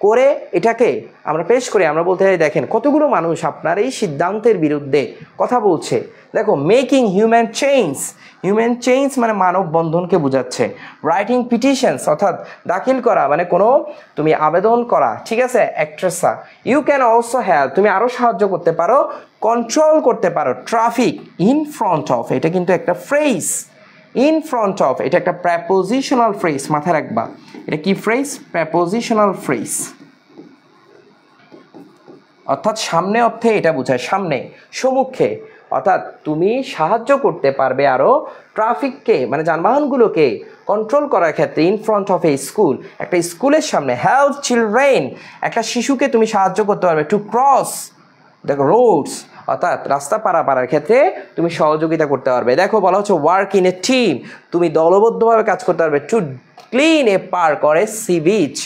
করে এটাকে আমরা পেশ করি, আমরা বলতে চাই দেখেন কতগুলো মানুষ আপনার এই সিদ্ধান্তের বিরুদ্ধে কথা বলছে। দেখো মেকিং হিউম্যান চেঞ্জ মানে মানব বন্ধনকে বোঝাচ্ছে। রাইটিং পিটিশনস অর্থাৎ দাখিল করা মানে কোনো তুমি আবেদন করা, ঠিক আছে। অ্যাক্ট্রেসা ইউ ক্যান অলসো হেল্প, তুমি আরও সাহায্য করতে পারো, কন্ট্রোল করতে পারো ট্রাফিক। ইন ফ্রন্ট অফ এটা কিন্তু একটা ফ্রেজ, ইন ফ্রন্ট অফ এটা একটা প্রেপোজিশনাল ফ্রেজ, মাথায় রাখবা এটা কি ফ্রেজ, প্রেপোজিশনাল ফ্রেজ, অর্থাৎ সামনে অর্থে এটা বোঝায়, সামনে সম্মুখে, অর্থাৎ তুমি সাহায্য করতে পারবে আরও ট্রাফিককে মানে যানবাহনগুলোকে কন্ট্রোল করার ক্ষেত্রে। In front of A school একটা স্কুলের সামনে। হেল্প চিলড্রেন একটা শিশুকে তুমি সাহায্য করতে পারবে। টু ক্রস দেখো রোডস অর্থাৎ রাস্তা পারাপারের ক্ষেত্রে তুমি সহযোগিতা করতে পারবে। দেখো বলা হচ্ছে ওয়ার্ক ইন এ টিম, তুমি দলবদ্ধভাবে কাজ করতে পারবে। To clean a park or a sea beach,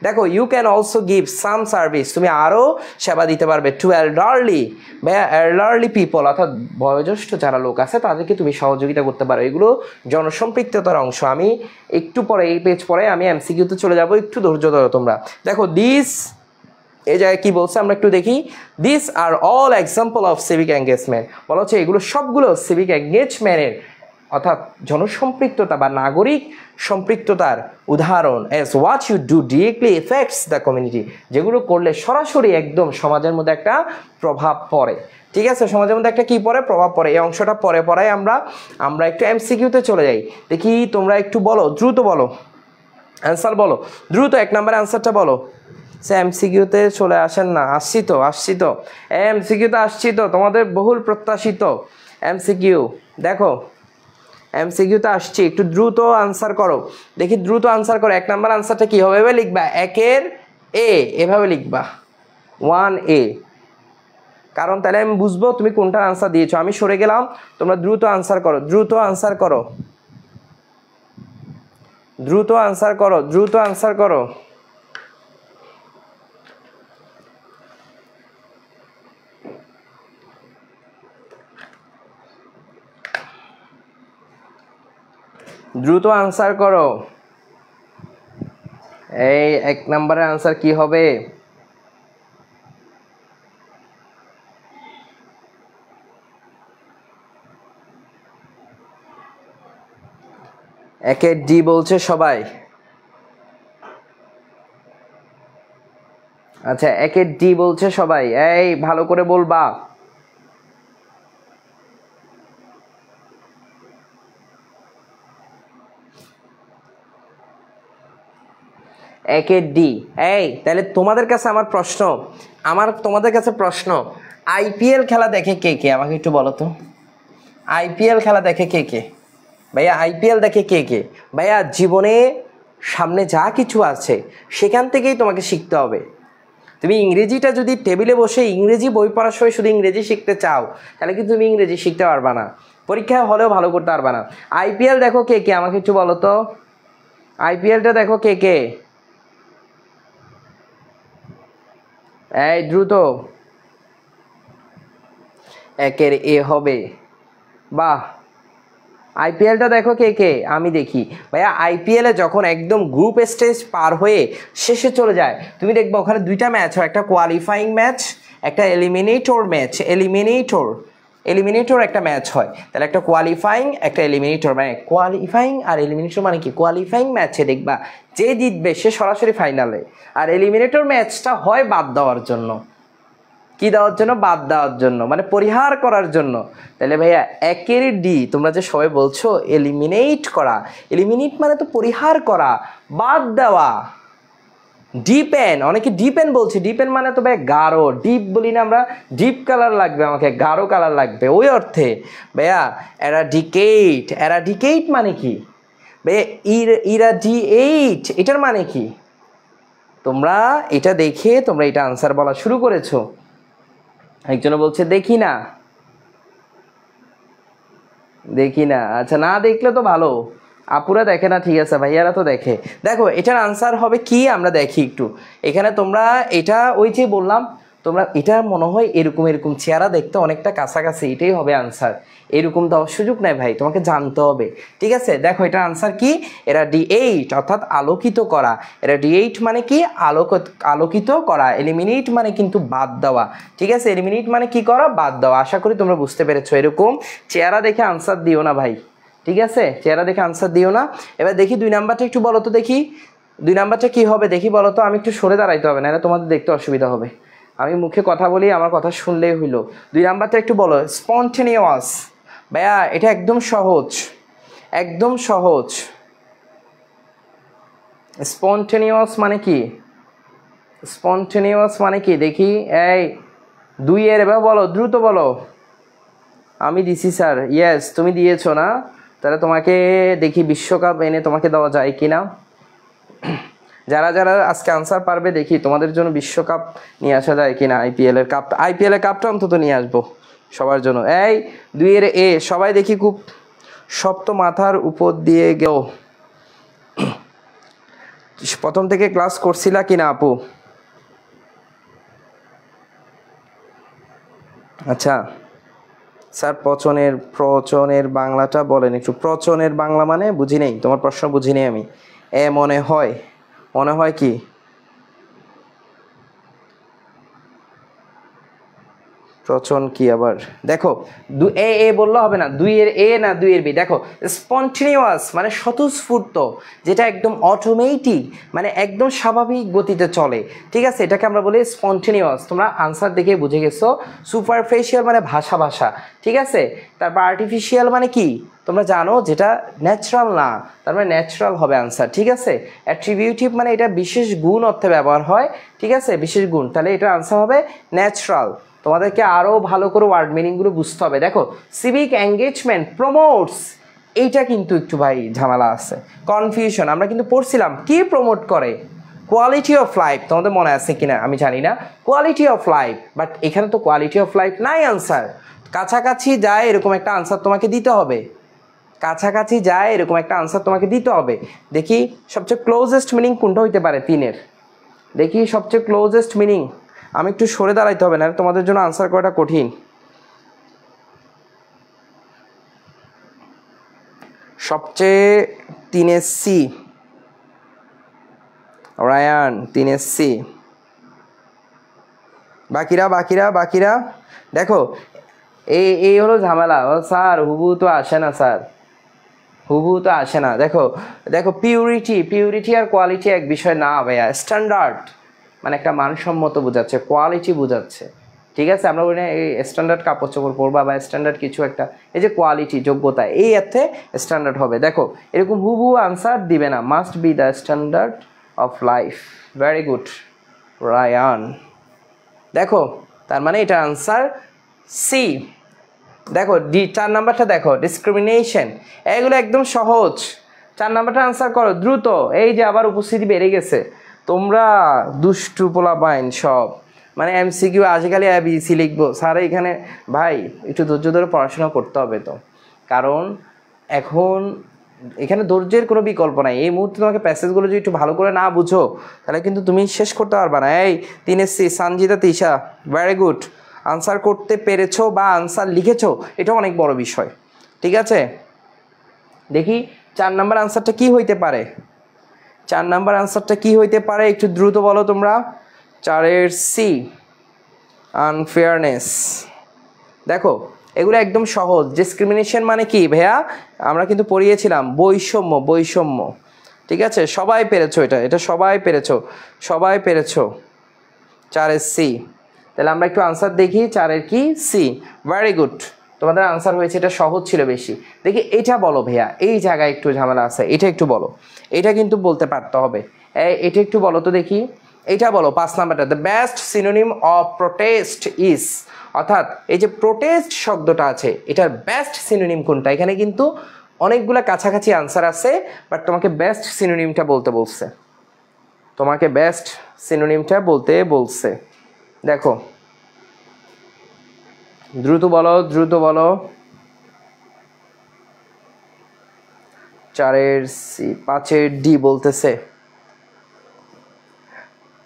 দেখো you can also give some service, তুমি আরও সেবা দিতে পারবে। টু এল্ডারলি পিপল অর্থাৎ বয়োজ্যেষ্ঠ যারা লোক আছে তাদেরকে তুমি সহযোগিতা করতে পারো। এগুলো জনসম্পৃক্ততার অংশ। আমি একটু পরে এই পেজ পরে আমি এমসিকিউতে চলে যাব, একটু ধৈর্য ধরো তোমরা। দেখো দিস এই জায়গায় কী বলছে আমরা একটু দেখি। This are all example of civic engagement, বলা হচ্ছে এগুলো সবগুলো সিভিক এঙ্গেজমেন্টের অর্থাৎ জনসম্পৃক্ততা বা নাগরিক সম্পৃক্ততার উদাহরণ। As what you do directly affects the community, যেগুলো করলে সরাসরি একদম সমাজের মধ্যে একটা প্রভাব পড়ে, ঠিক আছে। সমাজের মধ্যে একটা কি পড়ে, প্রভাব পড়ে। এই অংশটা পরে পড়াই আমরা একটু এমসিকিউতে চলে যাই। দেখি তোমরা একটু বলো, দ্রুত বলো, অ্যান্সার বলো দ্রুত। 1 নম্বরের অ্যান্সারটা বলো। সে এমসিকিউতে চলে আসেন না, আসছি তো এমসিকিউতে আসছি তো, তোমাদের বহুল প্রত্যাশিত এমসিকিউ। দেখো এমসিকিউতে আসছি, একটু দ্রুত আনসার করো, দেখি দ্রুত আনসার করো। 1 নম্বর আনসারটা কী হবে লিখবা, 1-এর এ এভাবে লিখবা 1A, কারণ তাহলে আমি বুঝবো তুমি কোনটার আনসার দিয়েছো। আমি সরে গেলাম, তোমরা দ্রুত আনসার করো, দ্রুত আনসার করো, দ্রুত আনসার করো, দ্রুত আনসার করো। দ্রুত আনসার করো। এই 1 নম্বরের আনসার কি হবে? একে ডি বলছে সবাই। আচ্ছা একে ডি বলছে সবাই, এই ভালো করে বলবা। একে ডি। এই তাহলে তোমাদের কাছে আমার প্রশ্ন, তোমাদের কাছে প্রশ্ন, আইপিএল খেলা দেখে কে কে আমাকে একটু বলো তো। আইপিএল খেলা দেখে কে কে ভাইয়া? আইপিএল দেখে কে কে ভাইয়া? জীবনে সামনে যা কিছু আছে সেখান থেকেই তোমাকে শিখতে হবে। তুমি ইংরেজিটা যদি টেবিলে বসে ইংরেজি বই পড়ার সময় শুধু ইংরেজি শিখতে চাও তাহলে কিন্তু তুমি ইংরেজি শিখতে পারবা না, পরীক্ষায় হলেও ভালো করতে পারবা না। আইপিএল দেখো কে কে আমাকে একটু বলো তো। আইপিএলটা দেখো কে কে? এই দ্রুত। 1-এর এ হবে। বাহ, আইপিএলটা দেখো কে কে? আমি দেখি ভাইয়া। আইপিএলে যখন একদম গ্রুপ স্টেজ পার হয়ে শেষে চলে যায় তুমি দেখবো ওখানে 2টা ম্যাচ হয়, একটা কোয়ালিফাইং ম্যাচ, একটা এলিমিনেটর ম্যাচ। এলিমিনেটর একটা ম্যাচ হয়, তাহলে একটা কোয়ালিফাইং একটা এলিমিনেটর। মানে কোয়ালিফাইং আর এলিমিনেটর মানে কি? কোয়ালিফাইং ম্যাচে দেখবা যে জিতবে সে সরাসরি ফাইনালে, আর এলিমিনেটর ম্যাচটা হয় বাদ দেওয়ার জন্য। কি দেওয়ার জন্য? বাদ দেওয়ার জন্য, মানে পরিহার করার জন্য। তাহলে ভাইয়া 1-এর ডি, তোমরা যে সবাই বলছো এলিমিনেট করা, এলিমিনেট মানে তো পরিহার করা, বাদ দেওয়া। ডিপেন, অনেকে ডিপেন বলছে, ডিপেন মানে তো ভাই গাঢ়, ডিপ বলি না আমরা, ডিপ কালার লাগবে আমাকে, গাঢ় কালার লাগবে, ওই অর্থে ভাইয়া। এরাডিকেট মানে কি ভাইয়া? ইরাডিয়েট এটার মানে কি? তোমরা এটা দেখে তোমরা এটা আনসার বলা শুরু করেছো। একজনে বলছে দেখি না। আচ্ছা না দেখলে তো ভালো, আপুরা দেখে না, ঠিক আছে ভাইয়ারা তো দেখে। দেখো এটার আনসার হবে কি আমরা দেখি একটু। এখানে তোমরা এটা ওই যে বললাম তোমরা এটা মনে হয় এরকম এরকম চেহারা দেখতে অনেকটা কাছাকাছি, এটাই হবে আনসার। এরকম দেওয়ার সুযোগ নাই ভাই, তোমাকে জানতে হবে। ঠিক আছে, দেখো এটা আনসার কি, এরা D8 অর্থাৎ আলোকিত করা। এরা D8 মানে কি, আলোকিত করা। এলিমিনেট মানে কিন্তু বাদ দেওয়া। ঠিক আছে, এলিমিনেট মানে কি করা, বাদ দেওয়া। আশা করি তোমরা বুঝতে পেরেছো। এরকম চেহারা দেখে আনসার দিও না ভাই, ঠিক আছে, চেহারা দেখে আনসার দিও না। এবার দেখি 2 নাম্বারটা একটু বলো তো দেখি, 2 নাম্বারটা কি হবে দেখি বলো তো। আমি একটু সরে দাঁড়াইতে হবে, নাহলে তোমাদের দেখতে অসুবিধা হবে। আমি মুখে কথা বলি, আমার কথা শুনলেই হইলো। 2 নাম্বারটা একটু বলো, স্পন্টেনিয়াস। ভাইয়া এটা একদম সহজ, একদম সহজ। স্পন্টেনিয়াস মানে কি, স্পন্টেনিয়াস মানে কি দেখি, এই 2 এর এবার বলো, দ্রুত বলো। আমি দিছি স্যার, ইয়েস তুমি দিয়েছো না, তাহলে তোমাকে দেখি বিশ্বকাপ এনে তোমাকে দেওয়া যায় কিনা। যারা যারা আজকে আনসার পারবে দেখি তোমাদের জন্য বিশ্বকাপ নিয়ে আসা যায় কিনা। আইপিএল এর কাপটা অন্তত নিয়ে আসবো সবার জন্য। এই 2 এর এ সবাই দেখি, খুব সপ্ত মাথার উপর দিয়ে গেও। প্রথম থেকে ক্লাস করছিলা কিনা আপু? আচ্ছা স্যার, প্রচনের বাংলাটা বলেন একটু। প্রচনের বাংলা মানে বুঝি নেই, তোমার প্রশ্ন বুঝি নেই আমি। মনে হয় কি, প্রচন কি আবার? দেখো এ বললে হবে না, 2 এর এ না 2 এর বি। দেখো স্পন্টেনিয়াস মানে স্বতঃস্ফূর্ত, যেটা একদম অটোমেটিক, মানে একদম স্বাভাবিক গতিতে চলে। ঠিক আছে, এটাকে আমরা বলি স্পন্টেনিয়াস। তোমরা আনসার দেখে বুঝে গেছো। সুপারফিশিয়াল মানে ভাষা। ঠিক আছে, তারপর আর্টিফিশিয়াল মানে কি তোমরা জানো, যেটা ন্যাচারাল না, তার মানে ন্যাচারাল হবে আনসার। ঠিক আছে, অ্যাট্রিবিউটিভ মানে এটা বিশেষ গুণ অর্থে ব্যবহার হয়। ঠিক আছে, বিশেষ গুণ, তাহলে এটা আনসার হবে ন্যাচারাল। তোমাদেরকে আরও ভালো করে ওয়ার্ড মিনিংগুলো বুঝতে হবে। দেখো সিভিক এঙ্গেজমেন্ট, প্রমোটস, এইটা কিন্তু একটু ভাই ঝামেলা আছে, কনফিউশন। আমরা কিন্তু পড়ছিলাম কি প্রমোট করে, কোয়ালিটি অফ লাইফ। তোমাদের মনে আছে কিনা আমি জানি না, কোয়ালিটি অফ লাইফ। বাট এখানে তো কোয়ালিটি অফ লাইফ নাই আনসার। কাছাকাছি যায় এরকম একটা আনসার তোমাকে দিতে হবে, কাছাকাছি যায় এরকম একটা আনসার তোমাকে দিতে হবে। দেখি সবচেয়ে ক্লোজেস্ট মিনিং কোনটা হইতে পারে 3 এর, দেখি সবচেয়ে ক্লোজেস্ট মিনিং। আমি একটু সরে দাঁড়াইতে হবে, না তোমাদের জন্য আনসার করাটা কঠিন। সবচেয়ে 3 এর সি, রায়ান 3 এর সি। বাকিরা দেখো এই হলো ঝামেলা। স্যার হুবু তো আসে না, স্যার হুবু তো আসে না। দেখো পিউরিটি আর কোয়ালিটি এক বিষয় না ভাইয়া। স্ট্যান্ডার্ড মানে একটা মানসম্মত বোঝাচ্ছে, কোয়ালিটি বোঝাচ্ছে। ঠিক আছে, আমরা বলি এই স্ট্যান্ডার্ড কাপড় চোপড় পরবা বা স্ট্যান্ডার্ড কিছু একটা, এই যে কোয়ালিটি যোগ্যতা, এই অর্থে স্ট্যান্ডার্ড হবে। দেখো এরকম হুবহু আনসার দিবে না, must be the standard of life. Very good Ryan. দেখো তার মানে এটা আনসার সি। দেখো 4 নাম্বারটা দেখো, ডিসক্রিমিনেশন, এগুলো একদম সহজ। 4 নাম্বারটা আনসার করো দ্রুত। এই যে আবার উপস্থিতি বেড়ে গেছে, তোমরা দুষ্টু পোলা পাইন সব, মানে MCQ আজকাল ABC লিখবো স্যার এখানে। ভাই একটু ধৈর্য ধরে পড়াশোনা করতে হবে তো, কারণ এখন এখানে ধৈর্যের কোনো বিকল্প নাই। এই মুহূর্তে তোমাকে প্যাসেজগুলো যদি একটু ভালো করে না বুঝো, তাহলে কিন্তু তুমি শেষ করতে পারবা না। এই 3 এর C, Sanjita Tisha, very good. Answer করতে পেরেছো বা আনসার লিখেছো, এটা অনেক বড় বিষয়। ঠিক আছে, দেখি 4 নাম্বার আনসারটা কি হইতে পারে। 4 নাম্বার আনসারটা কি হইতে পারে একটু দ্রুত বলো তোমরা। 4 এর সি, আনফেয়ারনেস। দেখো এগুলো একদম সহজ। ডিসক্রিমিনেশন মানে কি ভাইয়া, আমরা কিন্তু পড়িয়েছিলাম বৈষম্য। ঠিক আছে, সবাই পেরেছো, এটা সবাই পেরেছো। 4 এর সি, তাহলে আমরা একটু আনসার দেখি। 4 এর কি, সি। ভেরি গুড, তোমাদের আনসার হয়েছে, এটা সহজ ছিল বেশি। দেখি এটা বলো ভাইয়া, এই জায়গায় একটু ঝামেলা আছে, এটা একটু বলো। এটা কিন্তু বলতে পারতে হবে, এটা একটু বলো তো দেখি। এটা বলো 5 নাম্বারটা, the best synonym of protest is, অর্থাৎ এই যে প্রোটেস্ট শব্দটা আছে, এটার বেস্ট সিনোনিম কোনটা। এখানে কিন্তু অনেকগুলা কাছাকাছি আনসার আছে, বাট তোমাকে বেস্ট সিনোনিমটা বলতে বলছে। দেখো দ্রুত বলো। 4 এর সি, 5 এর ডি বলতেছে,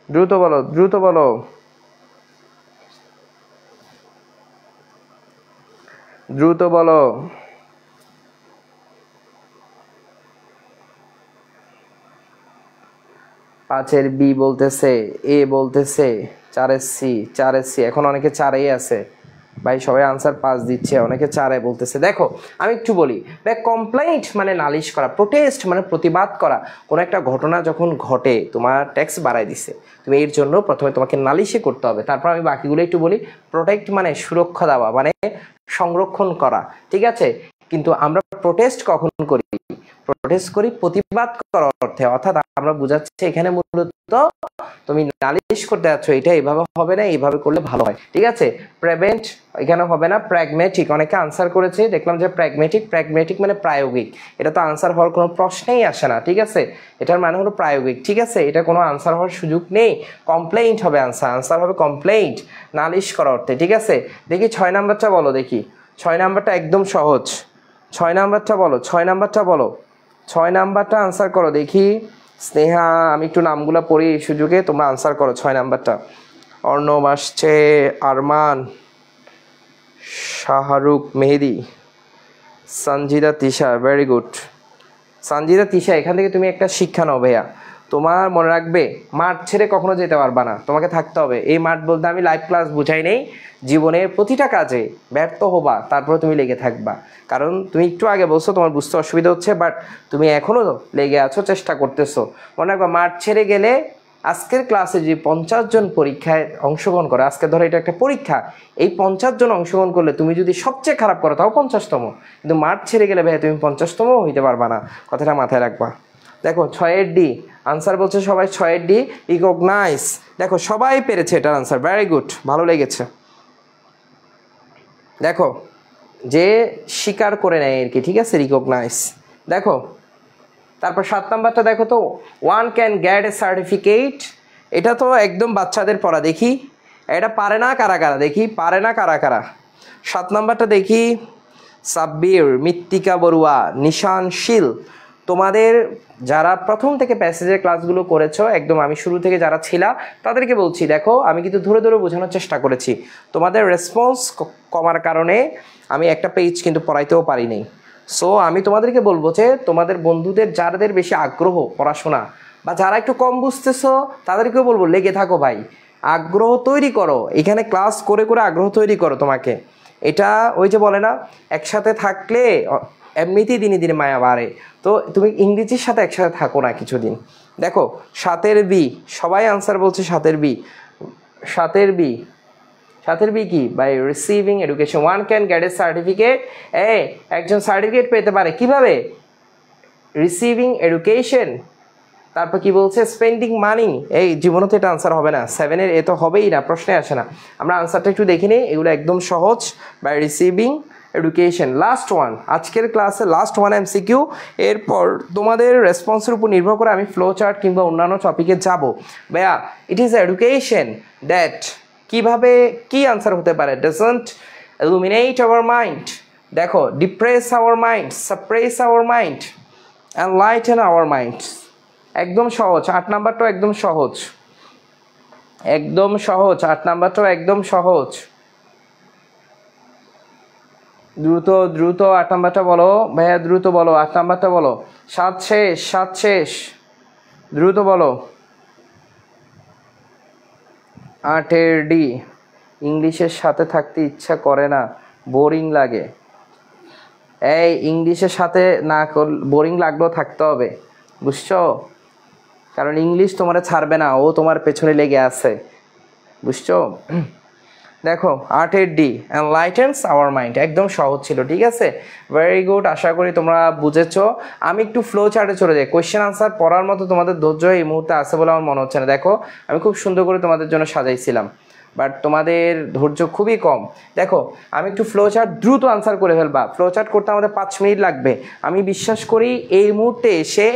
দ্রুত বলো। দ্রুত বলো। পাঁচের বি বলতেছে, এ বলতেছে, 4-এর সি, 4-এর সি, এখন অনেকে 4-এই আছে ভাই, সবাই আনসার 5 দিচ্ছে, অনেকে 4-এ বলতেছে। দেখো আমি একটু বলি ভাই, কমপ্লেইন্ট মানে নালিশ করা, প্রোটেস্ট মানে প্রতিবাদ করা। কোনো একটা ঘটনা যখন ঘটে, তোমার ট্যাক্স বাড়াই দিছে, তুমি এর জন্য প্রথমে তোমাকে নালিশই করতে হবে, তারপর আমি বাকিগুলো একটু বলি। প্রোটেক্ট মানে সুরক্ষা দেওয়া, মানে সংরক্ষণ করা, ঠিক আছে? কিন্তু আমরা প্রোটেস্ট কখন করি? প্রোটেস্ট করি প্রতিবাদ করার অর্থে, অর্থাৎ আমরা বুঝাচ্ছি এখানে মূলত তুমি নালিশ করতে যাচ্ছ, এটা এইভাবে হবে না, এইভাবে করলে ভালো হয়, ঠিক আছে? প্রেভেন্ট এখানে হবে না, প্র্যাগমেটিক, অনেকে আনসার করেছে, দেখলাম যে প্র্যাগমেটিক, প্র্যাগমেটিক মানে প্রায়োগিক, এটা তো আনসার হওয়ার কোনো প্রশ্নেই আসে না, ঠিক আছে? এটার মানে হলো প্রায়োগিক, ঠিক আছে? এটা কোনো আনসার হওয়ার সুযোগ নেই। কমপ্লেইন্ট হবে আনসার, আনসার হবে কমপ্লেইন্ট, নালিশ করার অর্থে, ঠিক আছে? দেখি 6 নাম্বারটা বলো, দেখি 6 নাম্বারটা একদম সহজ, 6 নাম্বারটা বলো, 6 নাম্বারটা বলো, 6 নাম্বারটা আনসার করো দেখি। স্নেহা, আমি একটু নামগুলো পড়ি এই সুযোগে, তোমরা আনসার করো 6 নাম্বারটা। অর্ণব আসছে, আরমান, শাহরুখ, মেহেদি, সঞ্জিদা, তিশা, ভেরি গুড। সঞ্জিদা, তিশা, এখান থেকে তুমি একটা শিক্ষা নাও ভাইয়া, তোমার মনে রাখবে মাঠ ছেড়ে কখনো যেতে পারবা না, তোমাকে থাকতে হবে। এই মাঠ বলতে আমি লাইভ ক্লাস বুঝাই নেই, জীবনের প্রতিটা কাজে ব্যর্থ হবা, তারপরে তুমি লেগে থাকবা। কারণ তুমি একটু আগে বলছো তোমার বুঝতে অসুবিধা হচ্ছে, বাট তুমি এখনও লেগে আছো, চেষ্টা করতেছো। মনে রাখবা মাঠ ছেড়ে গেলে, আজকের ক্লাসে যে 50 জন পরীক্ষায় অংশগ্রহণ করে, আজকে ধরো এটা একটা পরীক্ষা, এই 50 জন অংশগ্রহণ করলে তুমি যদি সবচেয়ে খারাপ করো তাও 50তম, কিন্তু মাঠ ছেড়ে গেলে ভাই তুমি 50তম হইতে পারবা না, কথাটা মাথায় রাখবা। দেখো 6-এর ডি আনসার বলছে সবাই, 6-এর ডি, রিকগনাইজ। দেখো সবাই পেরেছে এটার আনসার, ভেরি গুড, ভালো লেগেছে। দেখো যে স্বীকার করে নেয় আর কি, ঠিক আছে, রিকগনাইজ। দেখো তারপর 7 নাম্বারটা দেখো তো, one can get a certificate, এটা তো একদম বাচ্চাদের পড়া, দেখি এটা পারে না কারা কারা, দেখি পারে না কারা কারা। 7 নাম্বারটা দেখি, সাব্বির, মৃত্তিকা বড়ুয়া, নিশানশীল, তোমাদের যারা প্রথম থেকে প্যাসেজের ক্লাসগুলো করেছো, একদম আমি শুরু থেকে যারা ছিলা তাদেরকে বলছি, দেখো আমি কিন্তু ধরে ধরে বোঝানোর চেষ্টা করেছি, তোমাদের রেসপন্স কমার কারণে আমি একটা পেজ কিন্তু পড়াইতেও পারিনি। সো আমি তোমাদেরকে বলবো যে তোমাদের বন্ধুদের যাদের বেশি আগ্রহ পড়াশোনা, বা যারা একটু কম বুঝতেছো তাদেরকেও বলবো লেগে থাকো ভাই, আগ্রহ তৈরি করো, এখানে ক্লাস করে করে আগ্রহ তৈরি করো তোমাকে। এটা ওই যে বলে না, একসাথে থাকলে এমনিতেই দিনে দিনে মায়া বাড়ে, তো তুমি ইংরেজির সাথে একসাথে থাকো না কিছুদিন। দেখো 7-এর বি, সবাই আনসার বলছে 7-এর বি, 7-এর বি, 7-এর বি কি? By receiving education, one can get a certificate, একজন সার্টিফিকেট পেতে পারে কিভাবে? Receiving education. তারপর কি বলছে? Spending money. এই জীবনে তো এটা আনসার হবে না, 7-এর এ তো হবেই না, প্রশ্নে আসে না। আমরা আনসারটা একটু দেখে নিই, এগুলো একদম সহজ। By receiving education, last one, আজকের ক্লাসে লাস্ট ওয়ান এমসিকিউ। এরপর তোমাদের রেসপন্সের উপর নির্ভর করে আমি ফ্লো চার্ট কিংবা অন্যান্য টপিকে যাব। ভাইয়া ইট ইজ এডুকেশন দ্যাট, কিভাবে কি আনসার হতে পারে? ডাজন্ট ইলুমিনেট আওয়ার মাইন্ড, দেখো depress our mind, suppress our mind, enlighten our mind. একদম সহজ, 8 নাম্বারটাও একদম সহজ, একদম সহজ, 8 নাম্বারটাও একদম সহজ। দ্রুত দ্রুত 8 নাম্বারটা বলো ভাইয়া, দ্রুত বলো, 8 নাম্বারটা বলো। 7 শেষ, 7 শেষ, দ্রুত বলো। 8-এর ডি, ইংলিশের সাথে থাকতে ইচ্ছা করে না, বোরিং লাগে। এই ইংলিশের সাথে না বোরিং লাগলেও থাকতে হবে, বুঝছো? কারণ ইংলিশ তোমার ছাড়বে না, ও তোমার পেছনে লেগে আছে, বুঝছো? দেখো 8-এর ডি, এনলাইটেন্স আওয়ার মাইন্ড, একদম সহজ ছিল, ঠিক আছে, ভেরি গুড। আশা করি তোমরা বুঝেছো। আমি একটু ফ্লো চার্টে চলে যাই, কোয়েশ্চেন আনসার পড়ার মতো তোমাদের ধৈর্য এই মুহূর্তে আছে বলে আমার মনে হচ্ছে না। দেখো আমি খুব সুন্দর করে তোমাদের জন্য সাজাইছিলাম, বাট তোমাদের ধৈর্য খুবই কম। দেখো আমি একটু ফ্লো চার্ট দ্রুত আনসার করে ফেলবা, ফ্লো চার্ট করতে আমাদের 5 মিনিট লাগবে। আমি বিশ্বাস করি এই মুহূর্তে এসে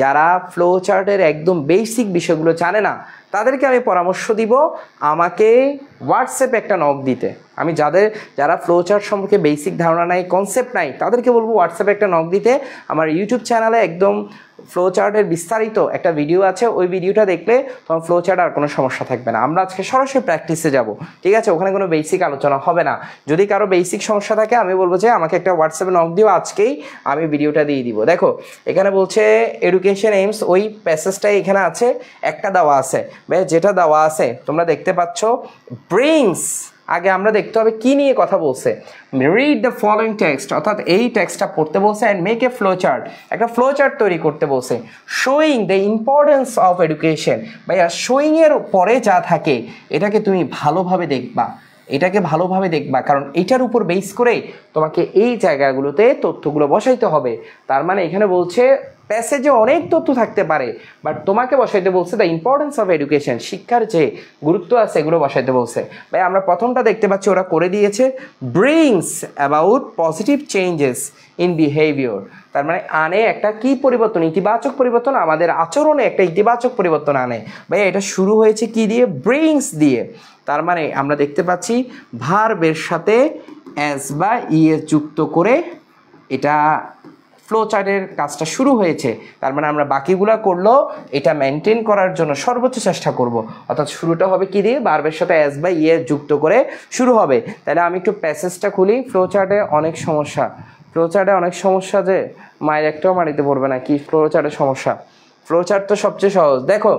যারা ফ্লো চার্টের একদম বেসিক বিষয়গুলো জানে না তাদেরকে আমি পরামর্শ দিব আমাকে হোয়াটসঅ্যাপে একটা নক দিতে। আমি যারা ফ্লো চার্ট সম্পর্কে বেসিক ধারণা নাই, কনসেপ্ট নাই, তাদেরকে বলবো হোয়াটসঅ্যাপে একটা নক দিতে। আমার ইউটিউব চ্যানেলে একদম ফ্লো চার্টের বিস্তারিত একটা ভিডিও আছে, ওই ভিডিওটা দেখলে তোমার ফ্লো চার্ট আর কোনো সমস্যা থাকবে না। আমরা আজকে সরাসরি প্র্যাকটিসে যাব, ঠিক আছে? ওখানে কোনো বেসিক আলোচনা হবে না। যদি কারো বেসিক সমস্যা থাকে আমি বলবো যে আমাকে একটা হোয়াটসঅ্যাপে নক দিও, আজকেই আমি ভিডিওটা দিয়ে দিব। দেখো এখানে বলছে এডুকেশন এইমস, ওই প্যাসেজটাই এখানে আছে, একটা দেওয়া আছে, যেটা দেওয়া আছে তোমরা দেখতে পাচ্ছ ব্রিংস। আগে আমরা দেখতে হবে কি নিয়ে কথা বলছে। রিড দ্য ফলোইং টেক্সট, অর্থাৎ এই টেক্সটটা পড়তে বলছে, and make a flow chart, একটা ফ্লো চার্ট তৈরি করতে বলছে। Showing the importance of education, ভাইয়া শোয়িংয়ের পরে যা থাকে এটাকে তুমি ভালোভাবে দেখবা, এটাকে ভালোভাবে দেখবা, কারণ এটার উপর বেস করে তোমাকে এই জায়গাগুলোতে তথ্যগুলো বসাইতে হবে। তার মানে এখানে বলছে প্যাসেজে অনেক তথ্য থাকতে পারে, বাট তোমাকে বসাইতে বলছে দ্য ইম্পর্টেন্স অফ এডুকেশন, শিক্ষার যে গুরুত্ব আছে এগুলো বসাইতে বলছে। ভাই আমরা প্রথমটা দেখতে পাচ্ছি ওরা করে দিয়েছে, brings about positive changes in behaviour, তার মানে আনে একটা কি পরিবর্তন, ইতিবাচক পরিবর্তন, আমাদের আচরণে একটা ইতিবাচক পরিবর্তন আনে। ভাই এটা শুরু হয়েছে কি দিয়ে? ব্রিংস দিয়ে। তার মানে আমরা দেখতে পাচ্ছি ভার্বের সাথে এস বা ইএস যুক্ত করে এটা ফ্লো চার্টের কাজটা শুরু হয়েছে। তার মানে আমরা বাকিগুলো করলেও এটা মেনটেন করার জন্য সর্বোচ্চ চেষ্টা করব। অর্থাৎ শুরুটা হবে কি দিয়ে? ভার্বের সাথে এস বা ইএস যুক্ত করে শুরু হবে। তাহলে আমি একটু প্যাসেজটা খুলি। ফ্লো চার্টে অনেক সমস্যা, ফ্লো চার্টে অনেক সমস্যা, যে মায়ের একটাও মারিতে পড়বে না। কি ফ্লো চার্টের সমস্যা? ফ্লো চার্ট তো সবচেয়ে সহজ। দেখো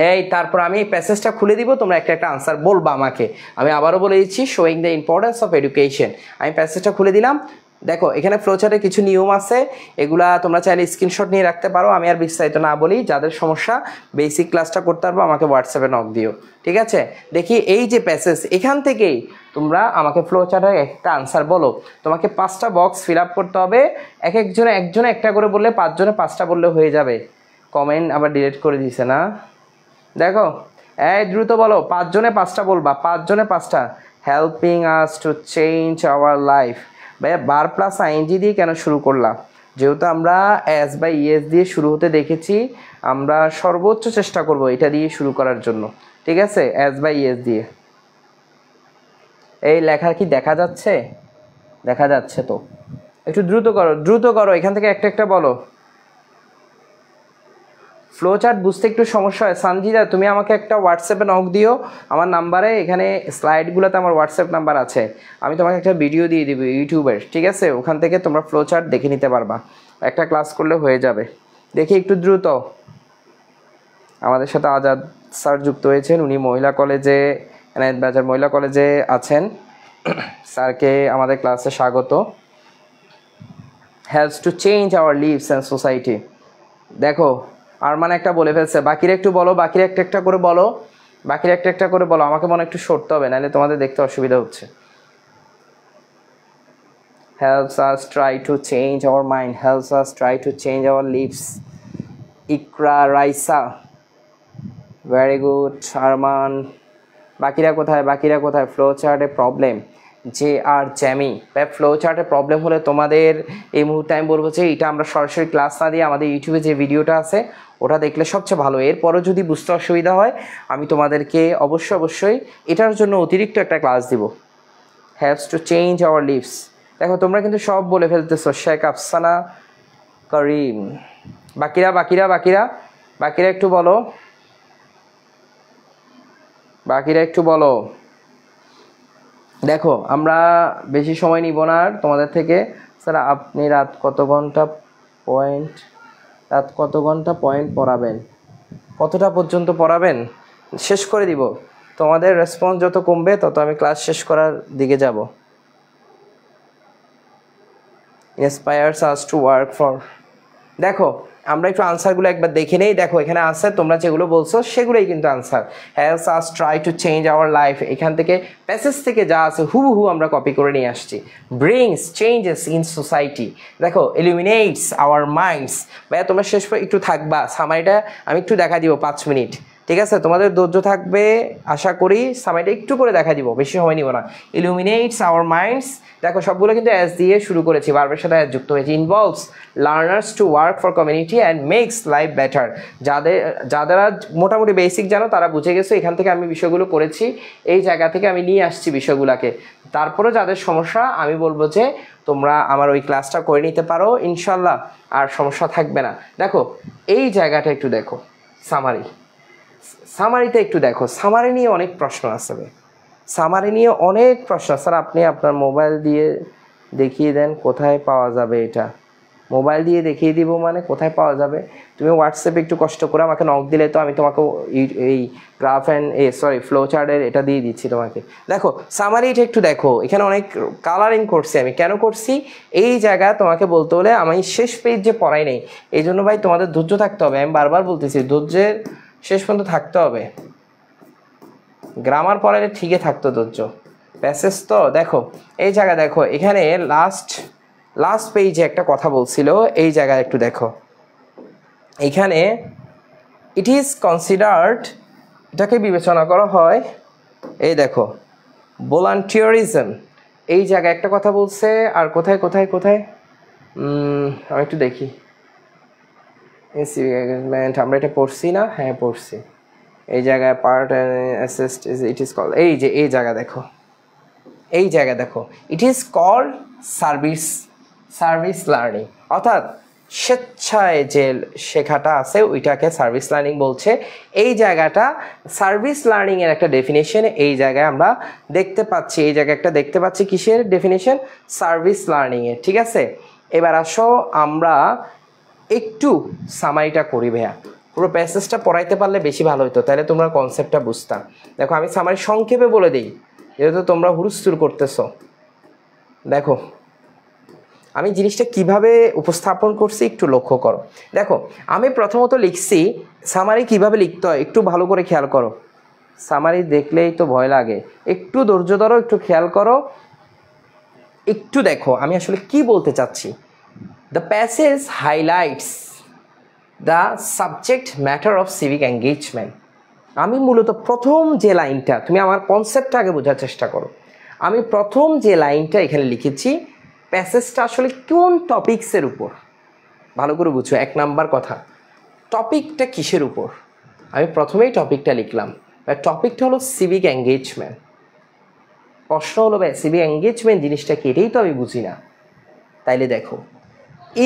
এই তারপর আমি এই প্যাসেজটা খুলে দিব, তোমরা একটা একটা আনসার বলবা আমাকে। আমি আবারও বলে দিচ্ছি, showing the importance of education. আমি প্যাসেজটা খুলে দিলাম। দেখো এখানে ফ্লোচার্টে কিছু নিয়ম আছে, এগুলা তোমরা চাইলে স্ক্রিনশট নিয়ে রাখতে পারো। আমি আর বিস্তারিত না বলি, যাদের সমস্যা বেসিক ক্লাসটা করতে পারবো আমাকে হোয়াটসঅ্যাপে নক দিও, ঠিক আছে? দেখি এই যে প্যাসেজ, এখান থেকেই তোমরা আমাকে ফ্লোচার্টের একটা আনসার বলো। তোমাকে 5টা বক্স ফিল আপ করতে হবে, একজনে একটা করে বললে, 5 জনে 5টা বললে হয়ে যাবে। কমেন্ট আবার ডিলিট করে দিছে না, দেখো এই দ্রুত বলো, 5 জনে 5টা বলবা, 5 জনে 5টা। Helping us to change our life. ভাইয়া বার প্লাস আইএনজি দিয়ে কেন শুরু করলাম? যেহেতু আমরা এস বা ইএস দিয়ে শুরু হতে দেখেছি, আমরা সর্বোচ্চ চেষ্টা করব এটা দিয়ে শুরু করার জন্য, ঠিক আছে? এস বা ইএস দিয়ে। এই লেখা কি দেখা যাচ্ছে? দেখা যাচ্ছে তো, একটু দ্রুত করো, দ্রুত করো, এখান থেকে একটা একটা বলো। ফ্লো চার্ট বুঝতে একটু সমস্যা হয়। সানজিদা তুমি আমাকে একটা হোয়াটসঅ্যাপে নক দিও আমার নাম্বারে, এখানে স্লাইডগুলোতে আমার হোয়াটসঅ্যাপ নাম্বার আছে। আমি তোমাকে একটা ভিডিও দিয়ে দিব ইউটিউবের, ঠিক আছে? ওখান থেকে তোমরা ফ্লো চার্ট দেখে নিতে পারবা, একটা ক্লাস করলে হয়ে যাবে। দেখি একটু দ্রুত। আমাদের সাথে আজাদ স্যার যুক্ত হয়েছেন, উনি মহিলা কলেজে, এনায়েত বাজার মহিলা কলেজে আছেন। স্যারকে আমাদের ক্লাসে স্বাগত। Helps to change our lives and society. দেখো আর মানে একটা বলে ফেলছে, বাকিরা একটু বলো, বাকিরা একটা একটা করে বলো, বাকিরা একটা একটা করে বলো। আমাকে মনে একটু সরতে হবে, নাহলে তোমাদের দেখতে অসুবিধা হচ্ছে। helps us try to change our mind, helps us try to change our lives. Iqra Raisa, very good. Arman, বাকিরা কোথায়, বাকিরা কোথায়? ফ্লো চার্টে প্রবলেম, যে আর জ্যামি। ফ্লো চার্টে প্রবলেম হলে তোমাদের এই মুহূর্তে আমি বলবো যে এটা আমরা সরাসরি ক্লাস না দিয়ে আমাদের ইউটিউবে যে ভিডিওটা আছে ওটা দেখলে সবচেয়ে ভালো। এরপরও যদি বুঝতে অসুবিধা হয় আমি তোমাদেরকে অবশ্যই এটার জন্য অতিরিক্ত একটা ক্লাস দিব। Haves to change our lives. দেখো তোমরা কিন্তু সব বলে ফেলতেছো। শেখ আফসানা করিম, বাকিরা বাকিরা বাকিরা বাকিরা একটু বলো, বাকিরা একটু বলো। দেখো আমরা বেশি সময় নিব না আর তোমাদের থেকে। স্যার আপনি রাত কত ঘন্টা পয়েন্ট পড়াবেন? কতটা পর্যন্ত পড়াবেন? শেষ করে দিব। তোমাদের রেসপন্স যত কমবে তত আমি ক্লাস শেষ করার দিকে যাব। Inspires us to work for. দেখো আমরা একটু আনসারগুলো একবার দেখে নেই। দেখো এখানে আনসার তোমরা যেগুলো বলছো সেগুলোই কিন্তু answer. Helps us try to change our life, এখান থেকে প্যাসেজ থেকে যা আছে হুবহু আমরা কপি করে নিয়ে আসছি। Brings changes in society. দেখো ইলুমিনেটস আওয়ার মাইন্ডস। ভাইয়া তোমরা শেষ পর একটু থাকবা, সামারিটা আমি একটু দেখা দিব 5 মিনিট। ঠিক আছে, তোমাদের ধৈর্য থাকবে আশা করি। সামাইটা একটু করে দেখা দিব, বেশি সময় নিব না। ইলুমিনেটস আওয়ার মাইন্ডস, দেখো সবগুলো কিন্তু অ্যাজ দিয়ে শুরু করেছি, ভার্বের সাথে অ্যাজ যুক্ত হয়েছে। Involves learners to work for community and makes life better. যারা মোটামুটি বেসিক জানো তারা বুঝে গেছো, এখান থেকে আমি বিষয়গুলো করেছি, এই জায়গা থেকে আমি নিয়ে আসছি বিষয়গুলোকে। তারপরে যাদের সমস্যা আমি বলবো যে তোমরা আমার ওই ক্লাসটা করে নিতে পারো, ইনশাল্লাহ আর সমস্যা থাকবে না। দেখো এই জায়গাটা একটু দেখো, সামারিতে একটু দেখো, সামারি নিয়ে অনেক প্রশ্ন আসবে, সামারি নিয়ে অনেক প্রশ্ন। স্যার আপনি আপনার মোবাইল দিয়ে দেখিয়ে দেন কোথায় পাওয়া যাবে এটা, মোবাইল দিয়ে দেখিয়ে দিব মানে কোথায় পাওয়া যাবে? তুমি হোয়াটসঅ্যাপে একটু কষ্ট করে আমাকে নক দিলে তো আমি তোমাকে এই গ্রাফ অ্যান্ড ফ্লো চার্টের এটা দিয়ে দিচ্ছি তোমাকে। দেখো সামারিটা একটু দেখো, এখানে অনেক কালারিং করছি আমি, কেন করছি এই জায়গা তোমাকে বলতে হলে আমি শেষ পেজ যে পড়াই নেই, এই জন্য ভাই তোমাদের ধৈর্য থাকতে হবে। আমি বারবার বলতেছি ধৈর্যের শেষ পর্যন্ত থাকতে হবে। গ্রামার পড়ালে ঠিকই থাকতো ধৈর্য, প্যাসেজ তো দেখো এই জায়গা দেখো, এখানে লাস্ট পেজে একটা কথা বলছিল, এই জায়গায় একটু দেখো, এখানে ইট ইজ কনসিডার্ড, এটাকে বিবেচনা করা হয়, এই দেখো ভলান্টিয়ারিজম, এই জায়গায় একটা কথা বলছে। আর কোথায় কোথায় কোথায় আমি একটু দেখি, এনগেজমেন্ট আমরা এটা পড়ছি না? হ্যাঁ পড়ছি। এই জায়গায় part assist it is called, এই যে এই জায়গা দেখো, এই জায়গা দেখো, it is called service learning, অর্থাৎ স্বেচ্ছায় যে শেখাটা আছে ওইটাকে সার্ভিস লার্নিং বলছে। এই জায়গাটা সার্ভিস লার্নিং এর একটা ডেফিনেশন এই জায়গায় আমরা দেখতে পাচ্ছি, এই জায়গায় একটা দেখতে পাচ্ছি কিসের ডেফিনেশন? সার্ভিস লার্নিং এর। ঠিক আছে, এবার আসো আমরা একটু সামারিটা করি ভাইয়া, পুরো প্যাসেজটা পড়াইতে পারলে বেশি ভালো হতো, তাহলে তোমরা কনসেপ্টটা বুঝতাম। দেখো আমি সামারি সংক্ষেপে বলে দিই, যেহেতু তোমরা হুড়স্থুর করতেছো। দেখো আমি জিনিসটা কিভাবে উপস্থাপন করছি একটু লক্ষ্য করো। দেখো আমি প্রথমত লিখছি, সামারি কিভাবে লিখতে হয় একটু ভালো করে খেয়াল করো। সামারি দেখলেই তো ভয় লাগে, একটু ধৈর্য ধরো, একটু খেয়াল করো, একটু দেখো আমি আসলে কি বলতে চাচ্ছি। The passage highlights the subject matter of civic engagement. আমি মূলত প্রথম যে লাইনটা, তুমি আমার কনসেপ্টটা আগে বোঝার চেষ্টা করো। আমি প্রথম যে লাইনটা এখানে লিখেছি, প্যাসেজটা আসলে কোন টপিকসের উপর, ভালো করে বুঝো। 1 নাম্বার কথা, টপিকটা কিসের উপর? আমি প্রথমেই টপিকটা লিখলাম, টপিকটা হলো সিভিক এঙ্গেজমেন্ট। প্রশ্ন হলো ভাই সিভিক এঙ্গেজমেন্ট জিনিসটা কি, এটাই তো আমি বুঝি না। তাইলে দেখো,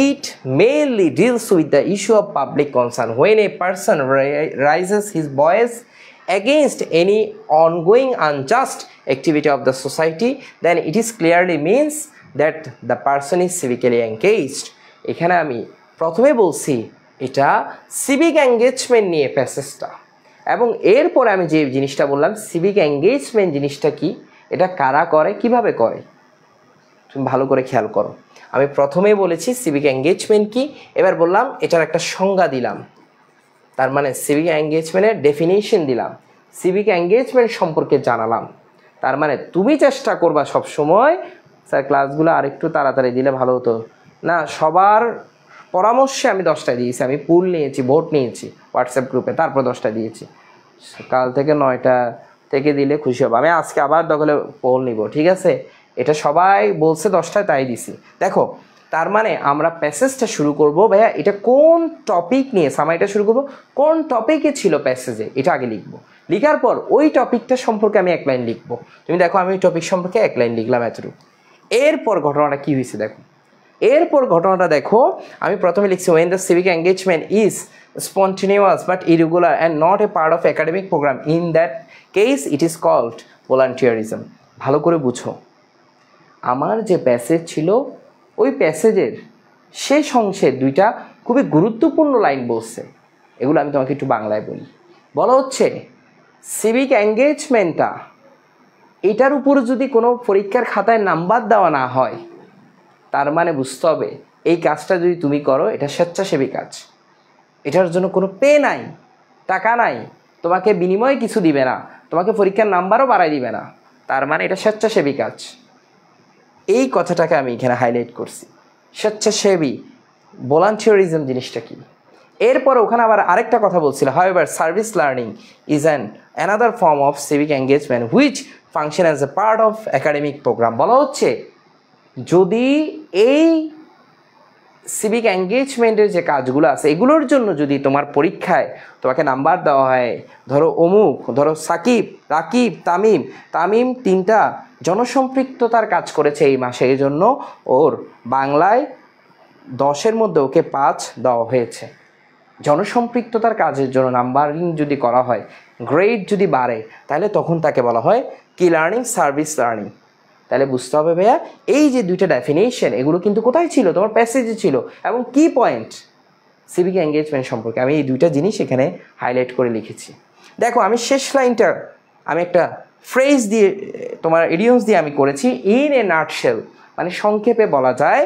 it mainly deals with the issue of public concern. When a person raises his voice against any ongoing unjust activity of the society, then it is clearly means that the person is civically engaged. এখানে আমি প্রথমে বলছি এটা civic engagement নিয়ে প্যাসেজটা, এবং এরপরে আমি যে জিনিসটা বললাম সিভিক এঙ্গেজমেন্ট জিনিসটা কি, এটা কারা করে, কিভাবে করে, তুমি ভালো করে খেয়াল করো। আমি প্রথমেই বলেছি সিভিক এঙ্গেজমেন্ট কি, এবার বললাম এটার একটা সংজ্ঞা দিলাম, তার মানে সিভিক এঙ্গেজমেন্টের ডেফিনেশন দিলাম, সিভিক এঙ্গেজমেন্ট সম্পর্কে জানালাম। তার মানে তুমি চেষ্টা করবা সব সময়, স্যার ক্লাসগুলো আরেকটু তাড়াতাড়ি দিলে ভালো হতো না, সবার পরামর্শে আমি 10টায় দিয়েছি, আমি পুল নিয়েছি, ভোট নিয়েছি হোয়াটসঅ্যাপ গ্রুপে, তারপর 10টায় দিয়েছি। কাল থেকে 9টা থেকে দিলে খুশি হবো, আমি আজকে আবার দখলে পোল নিব, ঠিক আছে? এটা সবাই বলছে 10টায়, তাই দিছি। দেখো তার মানে আমরা প্যাসেজটা শুরু করব ভাইয়া, এটা কোন টপিক নিয়ে সামারিটা শুরু করব, কোন টপিকে ছিল প্যাসেজে এটা আগে লিখবো, লিখার পর ওই টপিকটা সম্পর্কে আমি 1 লাইন লিখবো। তুমি দেখো আমি ওই টপিক সম্পর্কে 1 লাইন লিখলাম এতটুকু। এরপর ঘটনাটা কি হয়েছে দেখো, এরপর ঘটনাটা দেখো, আমি প্রথমে লিখছি when the civic engagement is spontaneous but irregular and not a part of academic program, in that case it is called volunteerism. ভালো করে বুঝো, আমার যে প্যাসেজ ছিল ওই প্যাসেজের শেষ অংশে 2টা খুবই গুরুত্বপূর্ণ লাইন বলছে, এগুলো আমি তোমাকে একটু বাংলায় বলি। বলা হচ্ছে সিভিক এঙ্গেজমেন্টটা, এটার উপর যদি কোনো পরীক্ষার খাতায় নাম্বার দেওয়া না হয়, তার মানে বুঝতে হবে এই কাজটা যদি তুমি করো এটা স্বেচ্ছাসেবী কাজ, এটার জন্য কোনো পে নাই, টাকা নাই, তোমাকে বিনিময়ে কিছু দিবে না, তোমাকে পরীক্ষার নাম্বারও বাড়াই দিবে না, তার মানে এটা স্বেচ্ছাসেবী কাজ। এই কথাটাকে আমি এখানে হাইলাইট করছি। স্বেচ্ছাসেবী ভলান্টিয়ারিজম জিনিসটা কি, এরপর ওখানে আবার আরেকটা কথা বলছিল, however service learning is another form of civic engagement which function as a part of academic programme. বলা হচ্ছে যদি এই সিভিক এঙ্গেজমেন্টের যে কাজগুলো আছে এগুলোর জন্য যদি তোমার পরীক্ষায় তোমাকে নাম্বার দেওয়া হয়, ধরো অমুক, ধরো সাকিব, রাকিব, তামিম, তামিম 3টা জনসম্পৃক্ততার কাজ করেছে এই মাসে, এই জন্য ওর বাংলায় 10-এর মধ্যে ওকে 5 দেওয়া হয়েছে। জনসম্পৃক্ততার কাজের জন্য নাম্বারিং যদি করা হয়, গ্রেড যদি বাড়ে, তাহলে তখন তাকে বলা হয় কি লার্নিং, সার্ভিস লার্নিং। তাহলে বুঝতে হবে ভাইয়া এই যে 2টা ডেফিনেশন এগুলো কিন্তু কোথায় ছিল, তোমার প্যাসেজে ছিল, এবং কি পয়েন্ট সিভিক এঙ্গেজমেন্ট সম্পর্কে আমি এই 2টা জিনিস এখানে হাইলাইট করে লিখেছি। দেখো আমি শেষ লাইনটা আমি একটা ফ্রেজ দিয়ে তোমার ইডিয়মস দিয়ে আমি করেছি, ইন এ নাটশেল, মানে সংক্ষেপে বলা যায়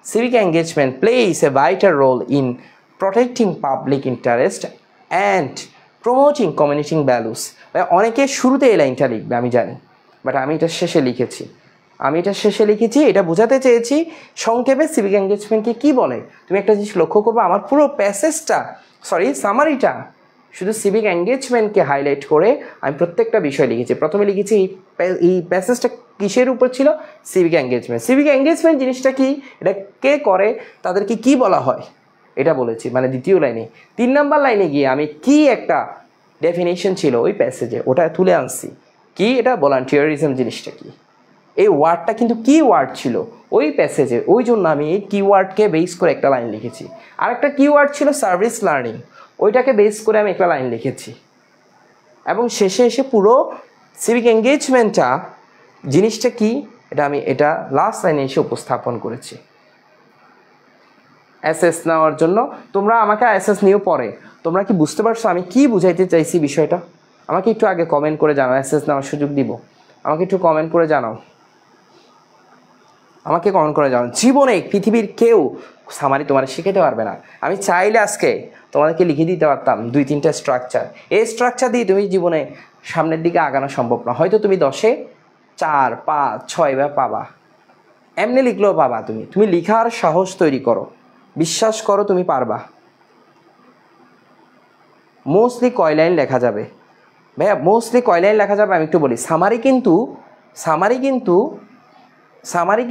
civic engagement plays a vital role in protecting public interest and promoting community values. অনেকে শুরুতে এই লাইনটা লিখবে আমি জানি, বাট আমি এটা শেষে লিখেছি। এটা বোঝাতে চেয়েছি সংক্ষেপে সিভিক এঙ্গেজমেন্টকে কী বলে। তুমি একটা জিনিস লক্ষ্য করবো, আমার পুরো প্যাসেজটা সামারিটা শুধু সিভিক এঙ্গেজমেন্টকে হাইলাইট করে আমি প্রত্যেকটা বিষয় লিখেছি। প্রথমে লিখেছি এই প্যাসেজটা কিসের উপর ছিল, সিভিক এঙ্গেজমেন্ট। সিভিক এঙ্গেজমেন্ট জিনিসটা কি, এটা কে করে, তাদেরকে কি বলা হয়, এটা বলেছি মানে দ্বিতীয় লাইনে। 3 নম্বর লাইনে গিয়ে আমি কি একটা ডেফিনেশন ছিল ওই প্যাসেজে ওটা তুলে আনছি, কি এটা ভলান্টিয়ারিজম জিনিসটা কি, এই ওয়ার্ডটা কিন্তু কি ওয়ার্ড ছিল ওই প্যাসেজে, ওই জন্য আমি এই কিওয়ার্ডকে বেস করে একটা লাইন লিখেছি। আর একটা কিওয়ার্ড ছিল সার্ভিস লার্নিং, ওইটাকে বেস করে আমি একটা লাইন লিখেছি। এবং শেষে এসে পুরো সিভিক এঙ্গেজমেন্টটা জিনিসটা কি এটা লাস্ট লাইনে এসে উপস্থাপন করেছি। অ্যাসেস নেওয়ার জন্য তোমরা আমাকে অ্যাসেস নিয়েও পরে তোমরা কি বুঝতে পারছো আমি কি বুঝাইতে চাইছি বিষয়টা? আমাকে একটু আগে কমেন্ট করে জানাও, অ্যাসেস নেওয়ার সুযোগ দিব, আমাকে একটু কমেন্ট করে জানাও, জীবনে পৃথিবীর কেউ সামারি তোমার শিখাতে পারবে না। আমি চাইলে আজকে তোমাদেরকে লিখে দিতে পারতাম 2-3টা স্ট্রাকচার, এই স্ট্রাকচার দিয়ে তুমি জীবনে সামনের দিকে আগানো সম্ভব না। হয়তো তুমি 10-এ 4, 5, 6 বা পাবা, এমনি লিখলেও পাবা। তুমি লিখার সাহস তৈরি করো, বিশ্বাস করো তুমি পারবা। মোস্টলি কয় লাইন লেখা যাবে ভাইয়া, মোস্টলি কয় লাইন লেখা যাবে আমি একটু বলি। সামারি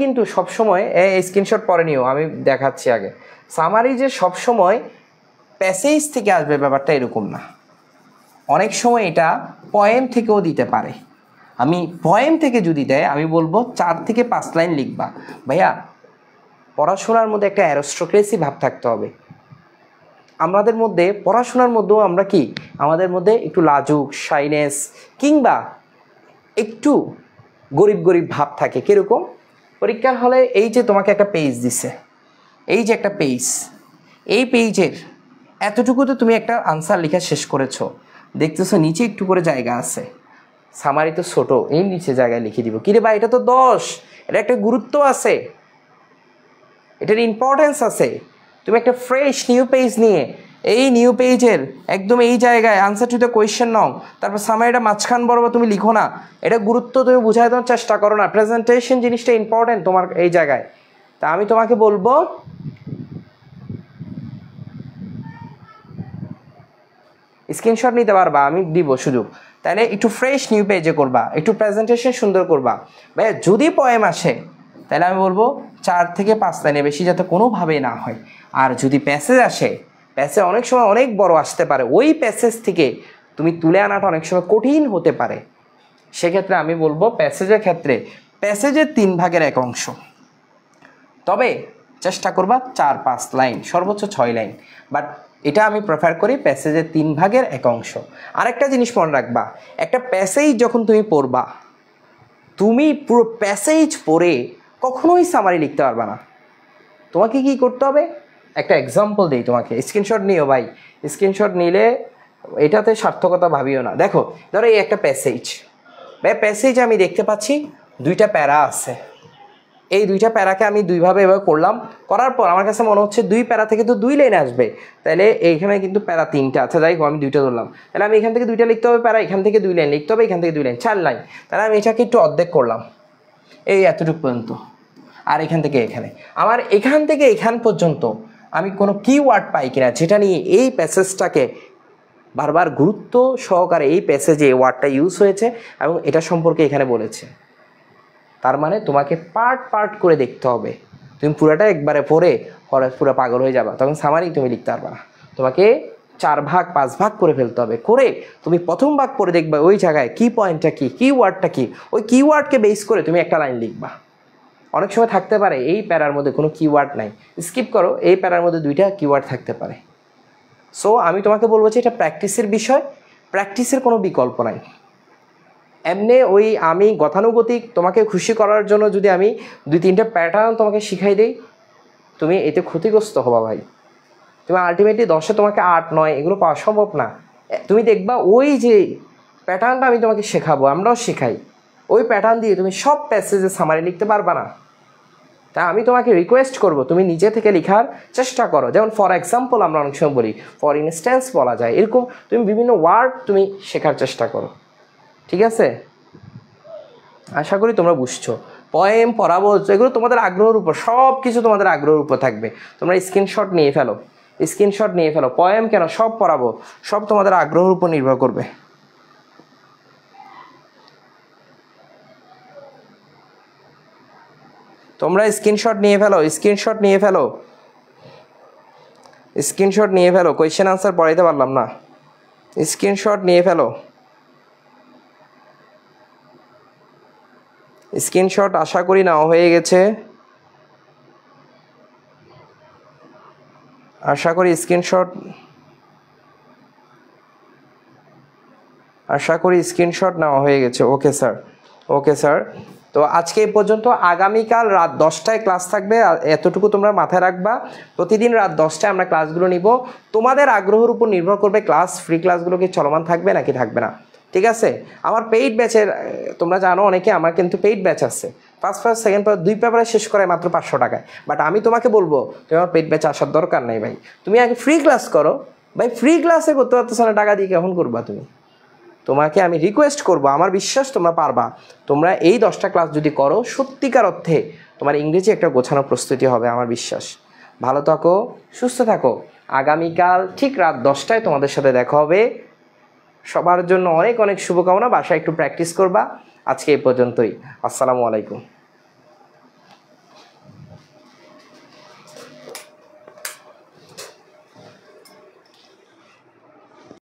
কিন্তু সবসময় স্ক্রিনশট পরে নিও, আমি দেখাচ্ছি আগে। সামারি যে সবসময় প্যাসেজ থেকে আসবে ব্যাপারটা এরকম না, অনেক সময় এটা পয়েম থেকেও দিতে পারে। আমি পয়েম থেকে যদি দেয় আমি বলবো 4 থেকে 5 লাইন লিখবা। ভাইয়া পড়াশোনার মধ্যে একটা অ্যারিস্টোক্রেসি ভাব থাকতে হবে। আমাদের মধ্যে পড়াশোনার মধ্যেও আমরা কি আমাদের মধ্যে একটু লাজুক, শাইনেস কিংবা একটু গরিব ভাব থাকে। কীরকম? পরীক্ষার হলে এই যে তোমাকে একটা পেজ দিছে, এই যে একটা পেজ, এই পেজের এতটুকুতে তুমি একটা আনসার লেখা শেষ করেছো, দেখতেছো নিচে একটু করে জায়গা আছে, সামারি তো ছোট, এই নিচে জায়গায় লিখে দিব কিরে ভাই এটা তো 10, এটা একটা গুরুত্ব আছে, এটার ইম্পর্টেন্স আছে। তুমি একটা ফ্রেশ নিউ পেজ নিয়ে এই নিউ পেজের একদম এই জায়গায় আনসার টু দ্য কোয়েশ্চেন নাও, তারপর সামারিটা মাঝখান বরাবর তুমি লিখো না, এটা গুরুত্ব তুমি বুঝাই দেওয়ার চেষ্টা করো না। প্রেজেন্টেশন জিনিসটা ইম্পর্টেন্ট তোমার এই জায়গায়। তা আমি তোমাকে বলবো স্ক্রিনশট নিতে পারবা, আমি দিব সুযোগ, তাহলে একটু ফ্রেশ নিউ পেজে করবা, একটু প্রেজেন্টেশন সুন্দর করবা। ভাইয়া যদি পয়েম আসে তাহলে আমি বলবো 4 থেকে 5 লাইনে বেশি যাতে কোনোভাবেই না হয়। আর যদি প্যাসেজ আসে, প্যাসেজ অনেক সময় অনেক বড় আসতে পারে, ওই প্যাসেজ থেকে তুমি তুলে আনাটা অনেক সময় কঠিন হতে পারে। সেক্ষেত্রে আমি বলবো প্যাসেজের ক্ষেত্রে প্যাসেজের 3 ভাগের 1 অংশ, তবে চেষ্টা করবা 4-5 লাইন, সর্বোচ্চ 6 লাইন, বাট এটা আমি প্রেফার করি প্যাসেজের 3 ভাগের 1 অংশ। আরেকটা জিনিস মনে রাখবা, একটা প্যাসেজ যখন তুমি পড়বা, তুমি পুরো প্যাসেজ পড়ে কখনোই সামারি লিখতে পারবে না। তোমাকে কি করতে হবে, একটা এক্সাম্পল দিই তোমাকে, স্ক্রিনশট নিও ভাই, স্ক্রিনশট নিলে এটাতে সার্থকতা ভাবিও না। দেখো ধরো এই একটা প্যাসেজ, ভাই প্যাসেজ আমি দেখতে পাচ্ছি 2টা প্যারা আছে, এই 2টা প্যারাকে আমি 2ভাবে এভাবে করলাম, করার পর আমার কাছে মনে হচ্ছে 2 প্যারা থেকে তো 2 লাইন আসবে, তাহলে এইখানে কিন্তু প্যারা 3টা, আচ্ছা যাই হোক আমি 2টা ধরলাম, তাহলে আমি এখান থেকে 2টা লিখতে হবে প্যারা, এখান থেকে 2 লাইন লিখতে হবে, এখান থেকে 2 লাইন, 4 লাইন। তাহলে আমি এটাকে একটু অর্ধেক করলাম, এই এতটুকু পর্যন্ত, আর এখান থেকে এখানে, আমার এখান থেকে এখান পর্যন্ত আমি কোনো কিওয়ার্ড পাই কিনা, যেটা নিয়ে এই প্যাসেজটাকে বারবার গুরুত্ব সহকারে এই প্যাসেজে এই ওয়ার্ডটা ইউজ হয়েছে এবং এটা সম্পর্কে এখানে বলেছে। তার মানে তোমাকে পার্ট পার্ট করে দেখতে হবে। তুমি পুরোটা একবারে পড়ে পুরো পাগল হয়ে যাবা, তখন সামারি তুমি লিখতে পারবা না। তোমাকে 4 ভাগ 5 ভাগ করে ফেলতে হবে। করে তুমি প্রথম ভাগ পড়ে দেখবা ওই জায়গায় কি পয়েন্টটা কি, কিওয়ার্ডটা কি, ওই কিওয়ার্ডকে বেস করে তুমি একটা লাইন লিখবা। অনেক সময় থাকতে পারে এই প্যারার মধ্যে কোনো কিওয়ার্ড নাই, স্কিপ করো, এই প্যারার মধ্যে 2টা কিওয়ার্ড থাকতে পারে। সো আমি তোমাকে বলবো যে এটা প্র্যাকটিসের বিষয়, প্র্যাকটিসের কোনো বিকল্প নাই। এমনি ওই আমি গতানুগতিক তোমাকে খুশি করার জন্য যদি আমি 2-3টা প্যাটার্ন তোমাকে শিখাই দিই, তুমি এতে ক্ষতিগ্রস্ত হবা ভাই। তুমি আলটিমেটলি 10-এ তোমাকে 8-9 এগুলো পাওয়া সম্ভব না। তুমি দেখবা ওই যে প্যাটার্নটা আমি তোমাকে শেখাবো, আমরাও শেখাই, ওই প্যাটার্ন দিয়ে তুমি সব প্যাসেজে সামারি লিখতে পারবা না। তাই আমি তোমাকে রিকোয়েস্ট করব তুমি নিজে থেকে লেখার চেষ্টা করো। যেমন ফর এক্সাম্পল আমরা অনেক সময় বলি, ফর ইনস্ট্যান্স বলা যায়, এরকম তুমি বিভিন্ন ওয়ার্ড তুমি শেখার চেষ্টা করো, ঠিক আছে? আশা করি তোমরা বুঝছো। পয়েম পড়াবো এগুলো তোমাদের আগ্রহের উপর, সব কিছু তোমাদের আগ্রহের উপর থাকবে। তোমরা স্ক্রিনশট নিয়ে ফেলো, স্ক্রিনশট নিয়ে ফেলো। পয়েম কেন, সব পড়াবো, সব তোমাদের আগ্রহের উপর নির্ভর করবে। তোমরা স্ক্রিনশট নিয়ে ফেলো, স্ক্রিনশট নিয়ে ফেলো, স্ক্রিনশট নিয়ে ফেলো। কোয়েশ্চেন আনসার পড়াইতে পারলাম না, স্ক্রিনশট নিয়ে ফেলো। স্ক্রিনশট আশা করি নেওয়া হয়ে গেছে, আশা করি স্ক্রিনশট, আশা করি স্ক্রিনশট নেওয়া হয়ে গেছে। Okay sir, okay sir. তো আজকে এই পর্যন্ত। আগামীকাল রাত 10টায় ক্লাস থাকবে, এতটুকু তোমরা মাথায় রাখবা। প্রতিদিন রাত 10টায় আমরা ক্লাসগুলো নিব। তোমাদের আগ্রহের উপর নির্ভর করবে ক্লাস, ফ্রি ক্লাসগুলো কি চলমান থাকবে নাকি থাকবে না, ঠিক আছে? আমার পেইড ব্যাচের, তোমরা জানো অনেকে, আমার কিন্তু পেইড ব্যাচ আছে। ফার্স্ট সেকেন্ড পেপার 2 পেপারে শেষ করে মাত্র 500 টাকায়। বাট আমি তোমাকে বলবো তুমি আমার পেইড ব্যাচে আসার দরকার নেই ভাই, তুমি আগে ফ্রি ক্লাস করো। ভাই ফ্রি ক্লাসে করতে পারতেছ না, টাকা দিয়ে কেমন করবা তুমি? তোমাকে আমি রিকোয়েস্ট করব, আমার বিশ্বাস তোমরা পারবা। তোমরা এই 10টা ক্লাস যদি করো, সত্যিকার অর্থে তোমার ইংরেজি একটা গোছানো প্রস্তুতি হবে, আমার বিশ্বাস। ভালো থাকো, সুস্থ থাকো। আগামীকাল ঠিক রাত 10টায় তোমাদের সাথে দেখা হবে। সবার জন্য অনেক অনেক শুভকামনা। বাসায় একটু প্র্যাকটিস করবা। আজকে এই পর্যন্তই। আসসালামু আলাইকুম।